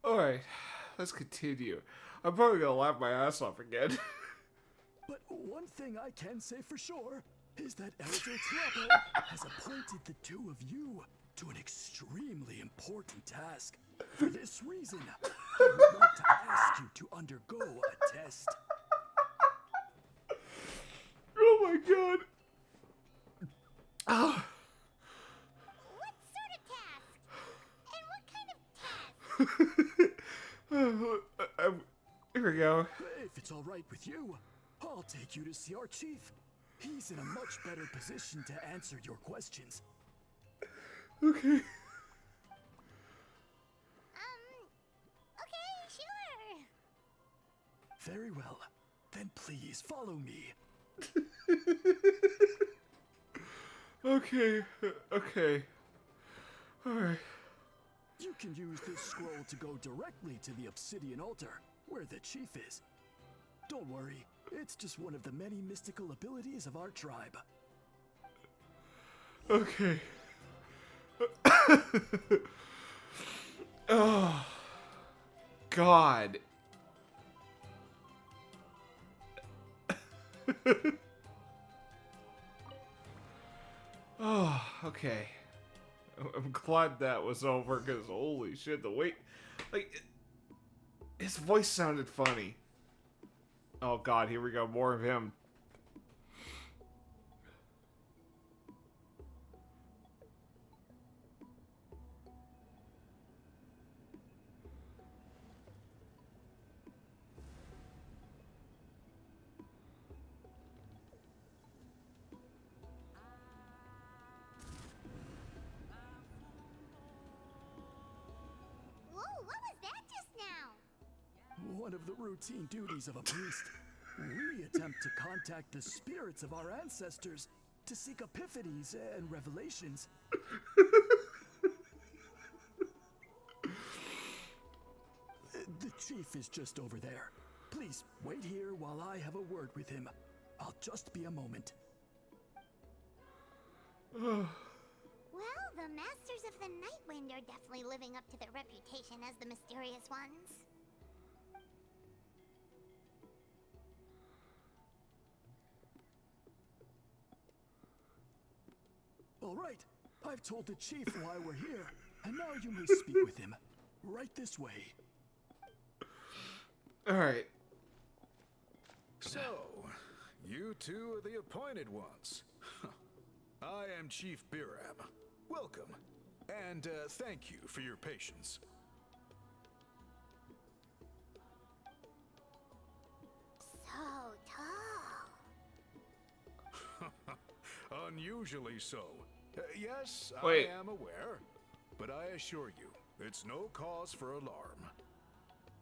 Alright, let's continue. I'm probably gonna laugh my ass off again. But one thing I can say for sure is that Elder Tlapo has appointed the two of you to an extremely important task. For this reason, I would like to ask you to undergo a test. Oh my god. Oh. What sort of task? And what kind of task? Here we go. If it's all right with you, I'll take you to see our chief. He's in a much better position to answer your questions. Okay. Very well. Then please follow me. Okay. Okay. Alright. You can use this scroll to go directly to the obsidian altar, where the chief is. Don't worry, it's just one of the many mystical abilities of our tribe. Okay. Oh. God. Oh, okay. I'm glad that was over, because holy shit, the wait... Like, his voice sounded funny. Oh god, here we go, more of him. Whoa, what was that just now? One of the routine duties of a priest. We attempt to contact the spirits of our ancestors to seek epiphanies and revelations. The chief is just over there. Please wait here while I have a word with him. I'll just be a moment. Well, the Masters of the Nightwind are definitely living up to their reputation as the mysterious ones. All right, I've told the chief why we're here, and now you may speak with him. Right this way. Alright. So, you two are the appointed ones. I am Chief Biram. Welcome. And thank you for your patience. So tall. Unusually so. Yes, Wait. I am aware. But I assure you, it's no cause for alarm.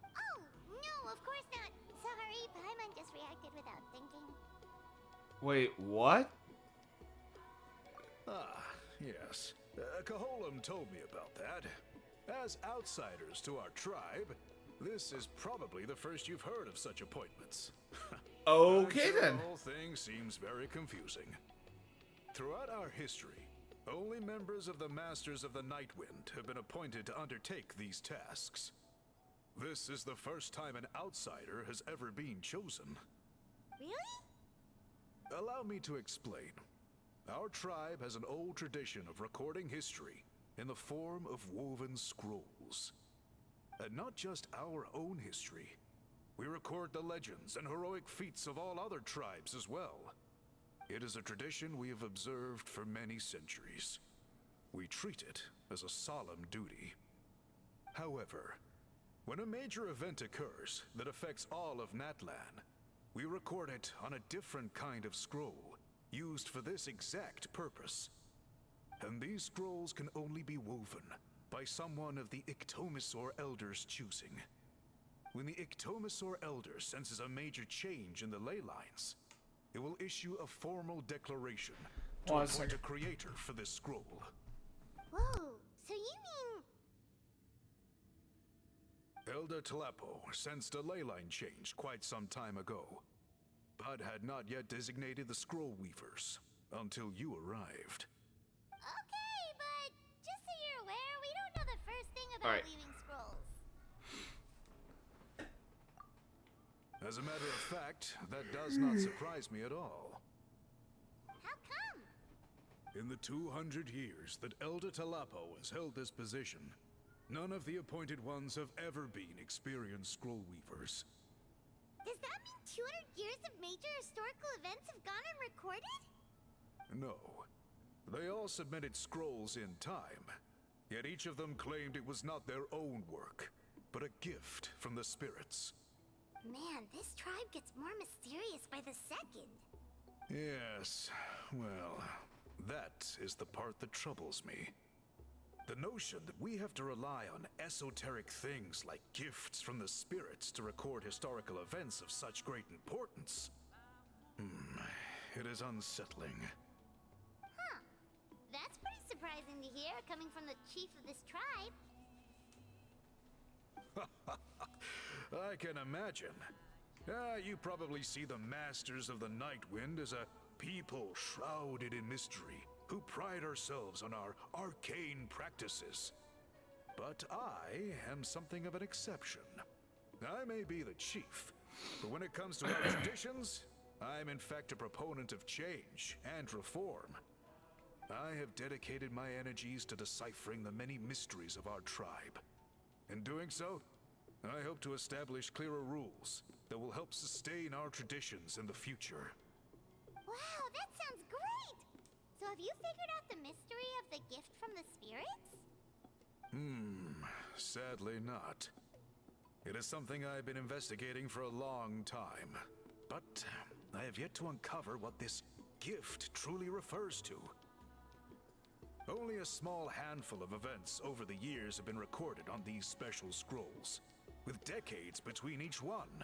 Oh, no, of course not. Sorry, Paimon just reacted without thinking. Wait, what? Ah, yes. Caholam told me about that. As outsiders to our tribe, this is probably the first you've heard of such appointments. Okay, I'm sure then. The whole thing seems very confusing. Throughout our history, only members of the Masters of the Nightwind have been appointed to undertake these tasks. This is the first time an outsider has ever been chosen. Really? Allow me to explain. Our tribe has an old tradition of recording history in the form of woven scrolls. And not just our own history. We record the legends and heroic feats of all other tribes as well. It is a tradition we have observed for many centuries. We treat it as a solemn duty. However, when a major event occurs that affects all of Natlan, we record it on a different kind of scroll, used for this exact purpose. And these scrolls can only be woven by someone of the Iktomisor Elders' choosing. When the Iktomisor Elder senses a major change in the ley lines, it will issue a formal declaration to appoint a creator for this scroll. Whoa, so you mean... Elder Telepo sensed a ley line change quite some time ago, but had not yet designated the scroll weavers until you arrived. Okay, but just so you're aware, we don't know the first thing about weaving scrolls. As a matter of fact, that does not surprise me at all. How come? In the 200 years that Elder Talapo has held this position, none of the appointed ones have ever been experienced scroll weavers. Does that mean 200 years of major historical events have gone unrecorded? No. They all submitted scrolls in time, yet each of them claimed it was not their own work, but a gift from the spirits. Man, this tribe gets more mysterious by the second. Yes, well, that is the part that troubles me. The notion that we have to rely on esoteric things like gifts from the spirits to record historical events of such great importance. It is unsettling. Huh. That's pretty surprising to hear, coming from the chief of this tribe. I can imagine. You probably see the Masters of the Nightwind as a people shrouded in mystery, who pride ourselves on our arcane practices. But I am something of an exception. I may be the chief, but when it comes to our traditions, I'm in fact a proponent of change and reform. I have dedicated my energies to deciphering the many mysteries of our tribe. In doing so, I hope to establish clearer rules that will help sustain our traditions in the future. Wow, that sounds great! So have you figured out the mystery of the gift from the spirits? Sadly not. It is something I've been investigating for a long time, but I have yet to uncover what this gift truly refers to. Only a small handful of events over the years have been recorded on these special scrolls, with decades between each one.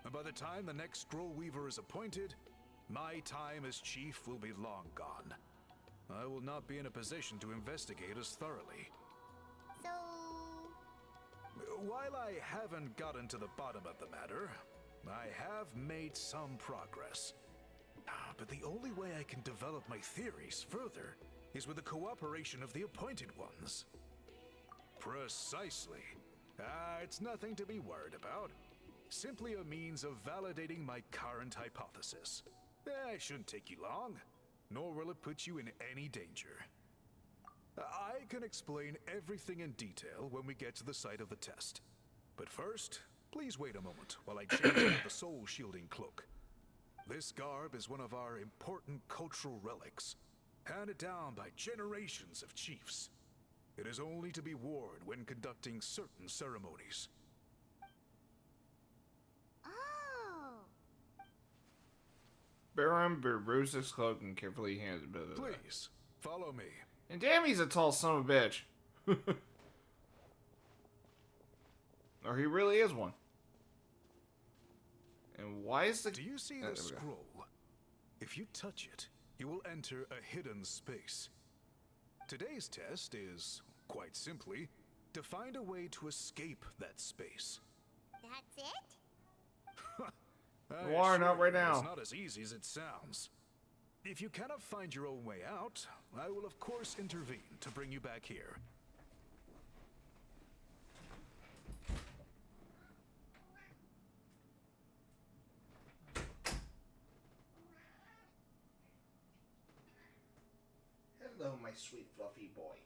And by the time the next scroll weaver is appointed, my time as chief will be long gone. I will not be in a position to investigate as thoroughly. So... While I haven't gotten to the bottom of the matter, I have made some progress. But the only way I can develop my theories further is with the cooperation of the Appointed Ones. Precisely. It's nothing to be worried about. Simply a means of validating my current hypothesis. It shouldn't take you long, nor will it put you in any danger. I can explain everything in detail when we get to the site of the test. But first, please wait a moment while I change out the soul-shielding cloak. This garb is one of our important cultural relics, handed down by generations of chiefs. It is only to be worn when conducting certain ceremonies. Oh. Baron removes his cloak and carefully hands it. Please, follow me. And damn, he's a tall son of a bitch. Or he really is one. And why is the... Do you see the scroll? If you touch it, you will enter a hidden space. Today's test is, quite simply, to find a way to escape that space. That's it? Noir, not right now. It's not as easy as it sounds. If you cannot find your own way out, I will of course intervene to bring you back here. Hello, my sweet fluffy boy.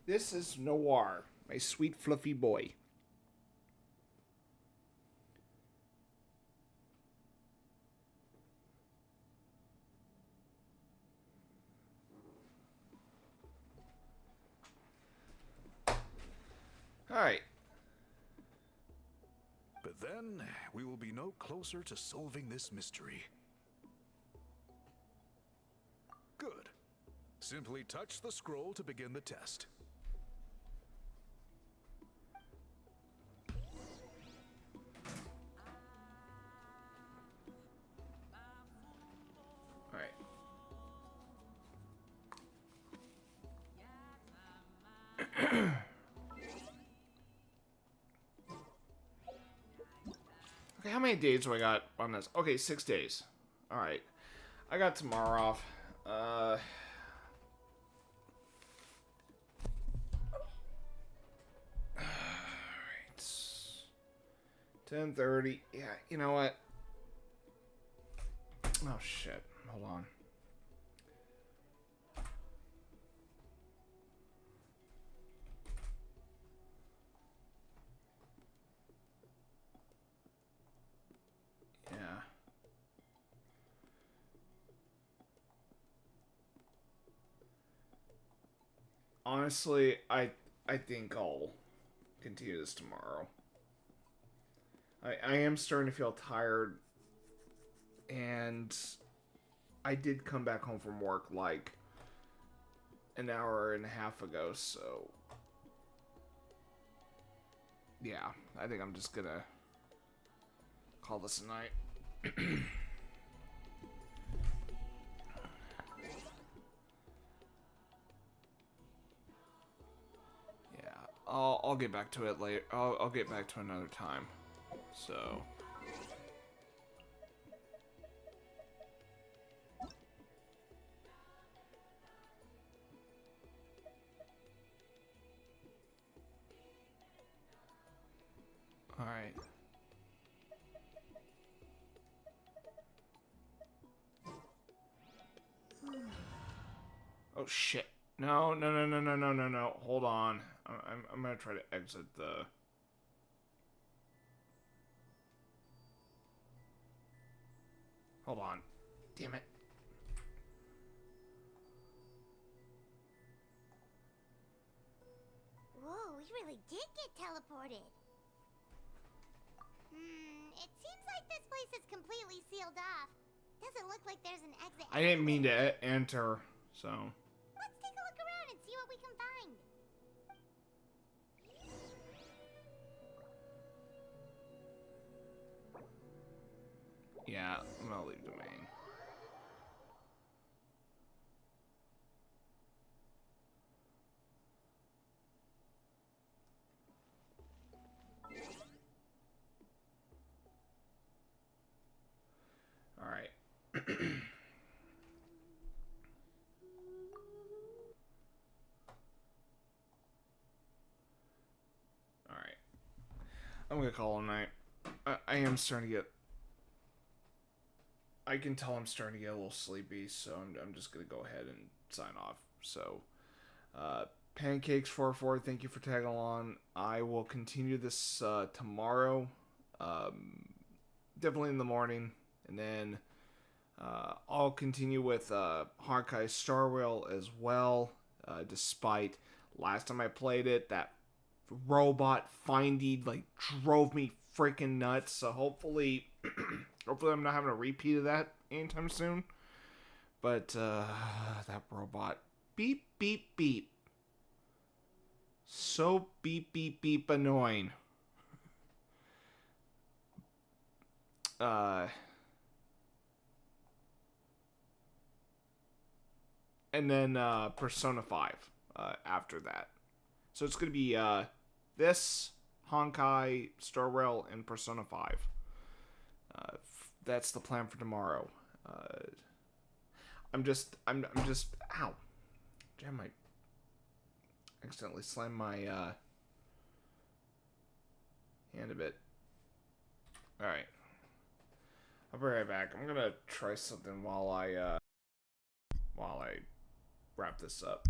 This is Noir, my sweet fluffy boy. Alright. But then, we will be no closer to solving this mystery. Good. Simply touch the scroll to begin the test. Alright. Okay, how many days do I got on this? Okay, 6 days. Alright. I got tomorrow off. Alright. 10:30. Yeah, you know what? Oh, shit. Hold on. Yeah. Honestly, I think I'll continue this tomorrow. I am starting to feel tired, and I did come back home from work like an hour and a half ago, so yeah, I think I'm just gonna call this a night. Yeah, I'll get back to it later. I'll get back to another time. So. Alright. Oh shit. No, no, no, no, no, no, no, no. Hold on. I'm gonna try to exit the... Hold on. Damn it. Whoa, we really did get teleported. It seems like this place is completely sealed off. Doesn't look like there's an exit. I didn't mean to enter, so... Let's take a look around and see what we can find. Yeah, I'm gonna leave domain. Alright. Alright. I'm gonna call it a night. I am starting to get... I can tell I'm starting to get a little sleepy, so I'm just gonna go ahead and sign off. So, Pancakes44, thank you for tagging along. I will continue this tomorrow. Definitely in the morning. And then I'll continue with Honkai Star Rail as well. Despite last time I played it, that robot finding like drove me freaking nuts. So hopefully, hopefully I'm not having a repeat of that anytime soon. But that robot, beep beep beep, so beep beep beep annoying. And then Persona 5 after that. So it's going to be this, Honkai, Star Rail, and Persona 5. That's the plan for tomorrow. I'm just, ow. Damn, I accidentally slammed my hand a bit. Alright. I'll be right back. I'm going to try something while I wrap this up.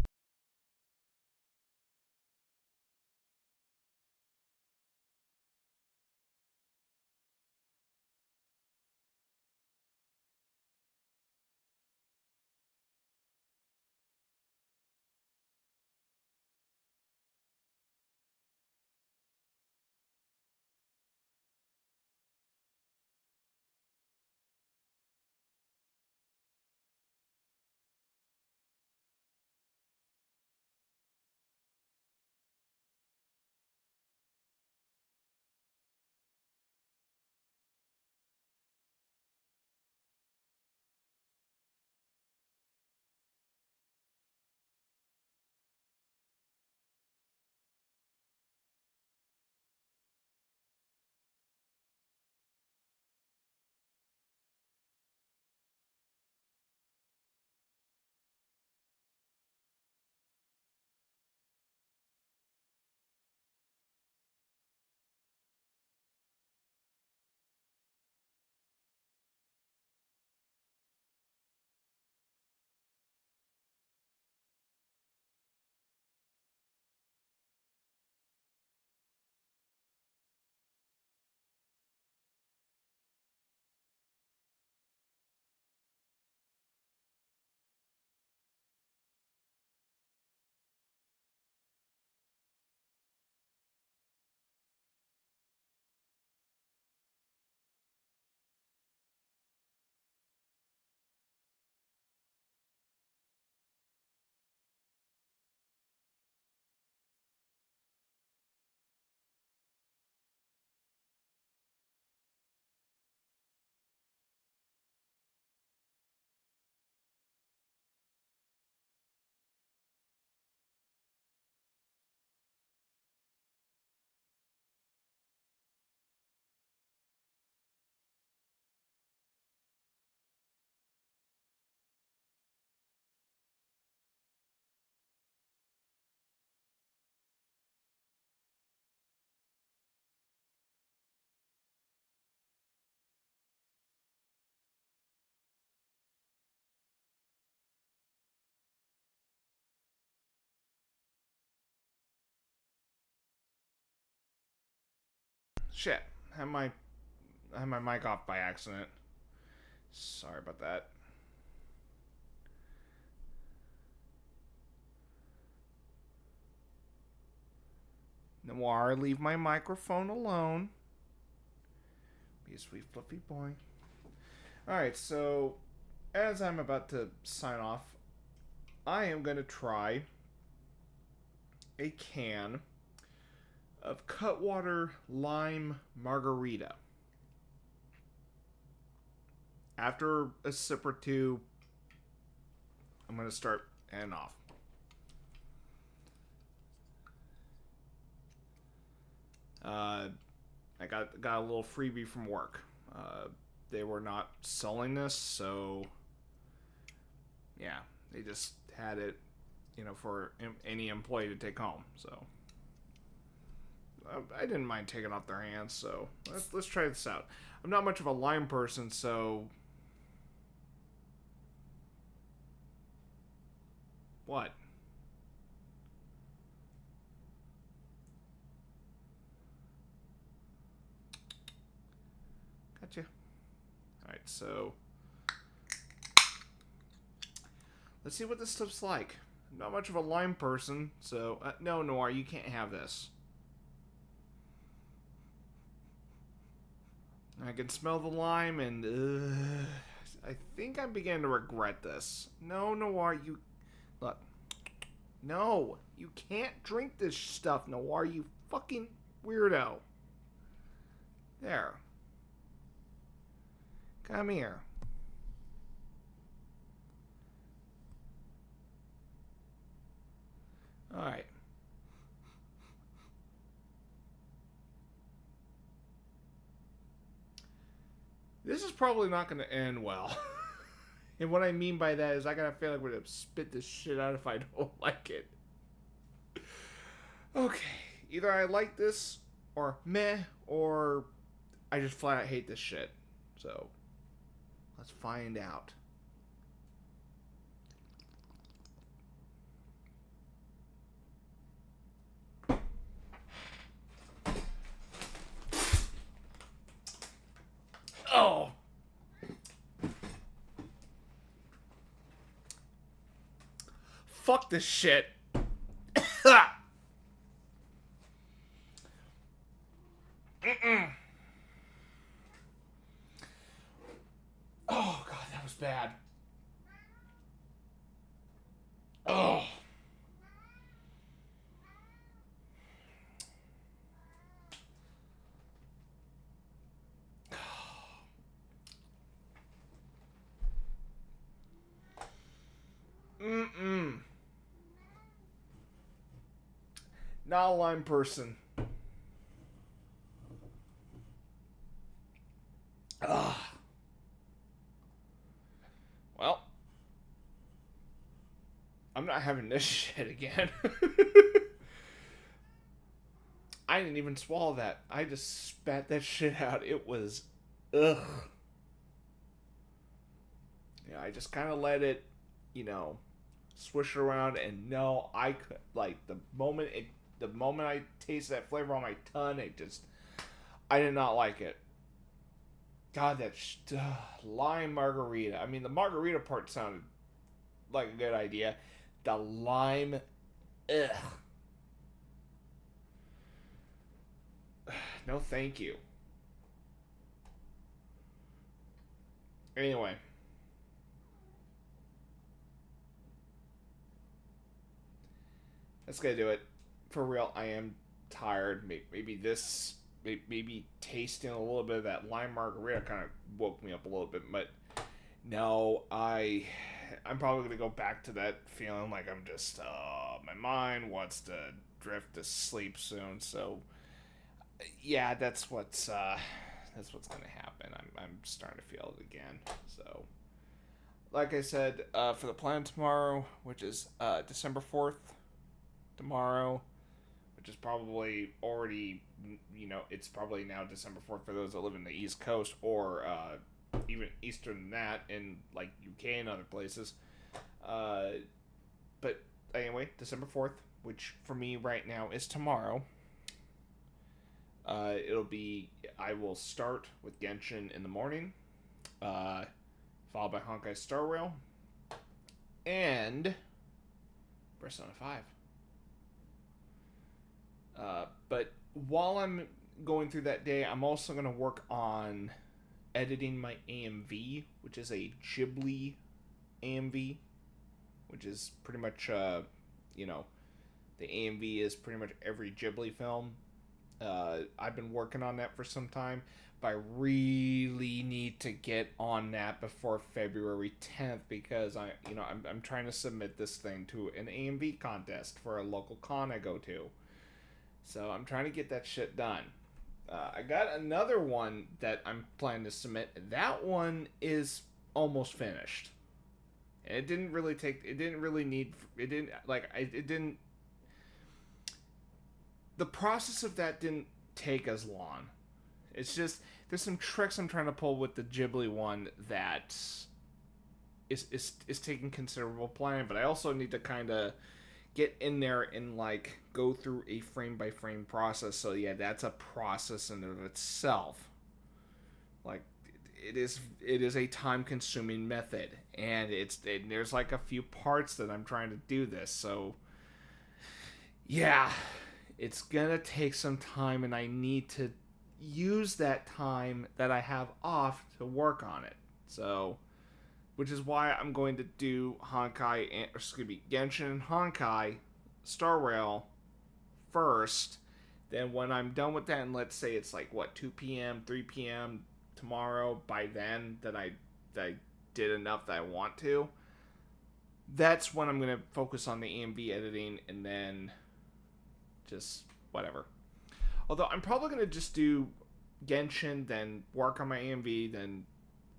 Shit. I had my mic off by accident. Sorry about that. Noir, leave my microphone alone. Be a sweet fluffy boy. Alright, so as I'm about to sign off, I am going to try a can of Cutwater Lime Margarita. After a sip or two, I'm going to start and off. I got a little freebie from work. They were not selling this, so yeah, they just had it, for any employee to take home. So I didn't mind taking off their hands. So let's try this out. I'm not much of a lime person, so what? Gotcha. Alright, so let's see what this stuff's like. I'm not much of a lime person, so no, Noir, you can't have this. I can smell the lime, and I think I'm beginning to regret this. No, Noir, you look. No, you can't drink this stuff, Noir. You fucking weirdo. There. Come here. Alright. This is probably not going to end well. And what I mean by that is I gotta feel like we're gonna spit this shit out if I don't like it. Okay. Either I like this, or meh, or I just flat out hate this shit. So, let's find out. Oh! Fuck this shit. Oh, God, that was bad. Oh. Not a lime person. Ugh. Well, I'm not having this shit again. I didn't even swallow that. I just spat that shit out. It was, ugh. Yeah, I just kind of let it, swish around, and no, I could, like, the moment I tasted that flavor on my tongue, I did not like it. God, that lime margarita. I mean, the margarita part sounded like a good idea. The lime, ugh. No, thank you. Anyway. That's gonna do it. For real, I am tired. Maybe tasting a little bit of that lime margarita kind of woke me up a little bit. But no, I'm probably gonna go back to that feeling like I'm just my mind wants to drift to sleep soon. So yeah, that's what's gonna happen. I'm starting to feel it again. So like I said, for the plan tomorrow, which is December 4th. Tomorrow, which is probably already, it's probably now December 4th for those that live in the East Coast, or even Eastern than that, in like UK and other places. But anyway, December 4th, which for me right now is tomorrow. I will start with Genshin in the morning, followed by Honkai Star Rail, and Persona 5. But while I'm going through that day, I'm also going to work on editing my AMV, which is a Ghibli AMV, which is pretty much, the AMV is pretty much every Ghibli film. I've been working on that for some time, but I really need to get on that before February 10th because I'm trying to submit this thing to an AMV contest for a local con I go to. So I'm trying to get that shit done. I got another one that I'm planning to submit. That one is almost finished. And it didn't really need. The process of that didn't take as long. It's just, there's some tricks I'm trying to pull with the Ghibli one that is taking considerable planning, but I also need to kind of get in there and go through a frame by frame process. So yeah, that's a process in of itself. It is a time consuming method, and there's a few parts that I'm trying to do this. So yeah, it's gonna take some time, and I need to use that time that I have off to work on it. So, which is why I'm going to do Genshin and Honkai Star Rail first. Then when I'm done with that, and let's say it's 2 p.m., 3 p.m. tomorrow, by then that I did enough that I want to, that's when I'm going to focus on the AMV editing, and then just whatever. Although I'm probably going to just do Genshin, then work on my AMV, then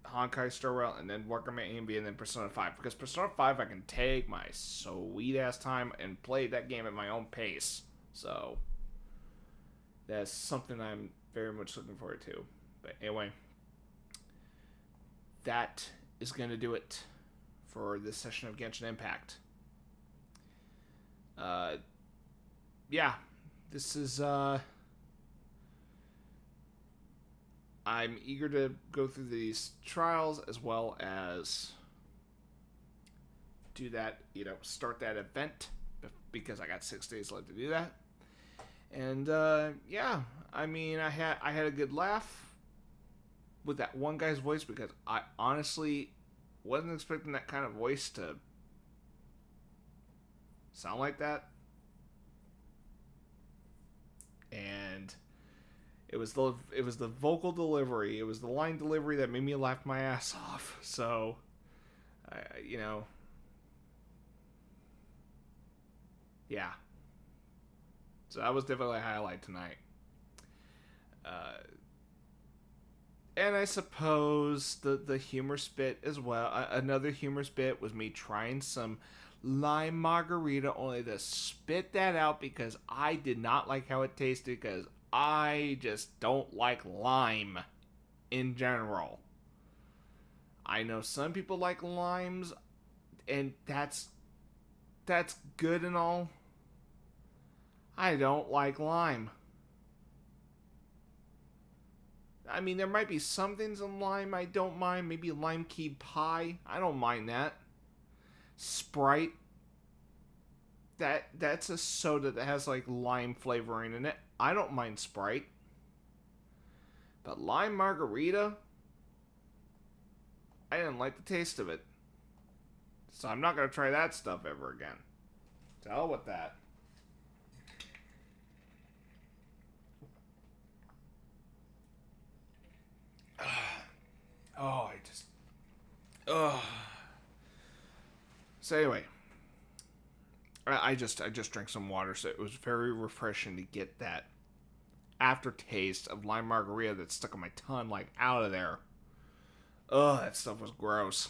Honkai Star Rail, and then work on my AMV, and then Persona 5. Because Persona 5, I can take my sweet-ass time and play that game at my own pace. So, that's something I'm very much looking forward to. But anyway, that is going to do it for this session of Genshin Impact. Yeah, this is, I'm eager to go through these trials as well as do that, start that event because I got 6 days left to do that. And, yeah, I mean, I had a good laugh with that one guy's voice because I honestly wasn't expecting that kind of voice to sound like that. And it was the vocal delivery, it was the line delivery that made me laugh my ass off. So, yeah. So that was definitely a highlight tonight. And I suppose the humor spit as well. Another humor spit was me trying some lime margarita, only to spit that out because I did not like how it tasted, because I just don't like lime in general. I know some people like limes, and that's good and all. I don't like lime. I mean, there might be some things in lime I don't mind. Maybe lime key pie. I don't mind that. Sprite. That's a soda that has lime flavoring in it. I don't mind Sprite. But lime margarita, I didn't like the taste of it. So I'm not going to try that stuff ever again. To hell with that. So anyway, I just drank some water, so it was very refreshing to get that aftertaste of lime margarita that stuck on my tongue out of there. Ugh, that stuff was gross.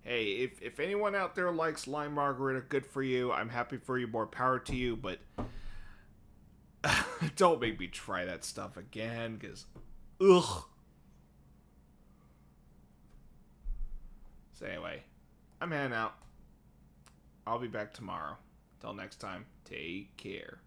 Hey, if anyone out there likes lime margarita, good for you. I'm happy for you. More power to you, but don't make me try that stuff again, because ugh. So anyway, I'm heading out. I'll be back tomorrow. Till next time, take care.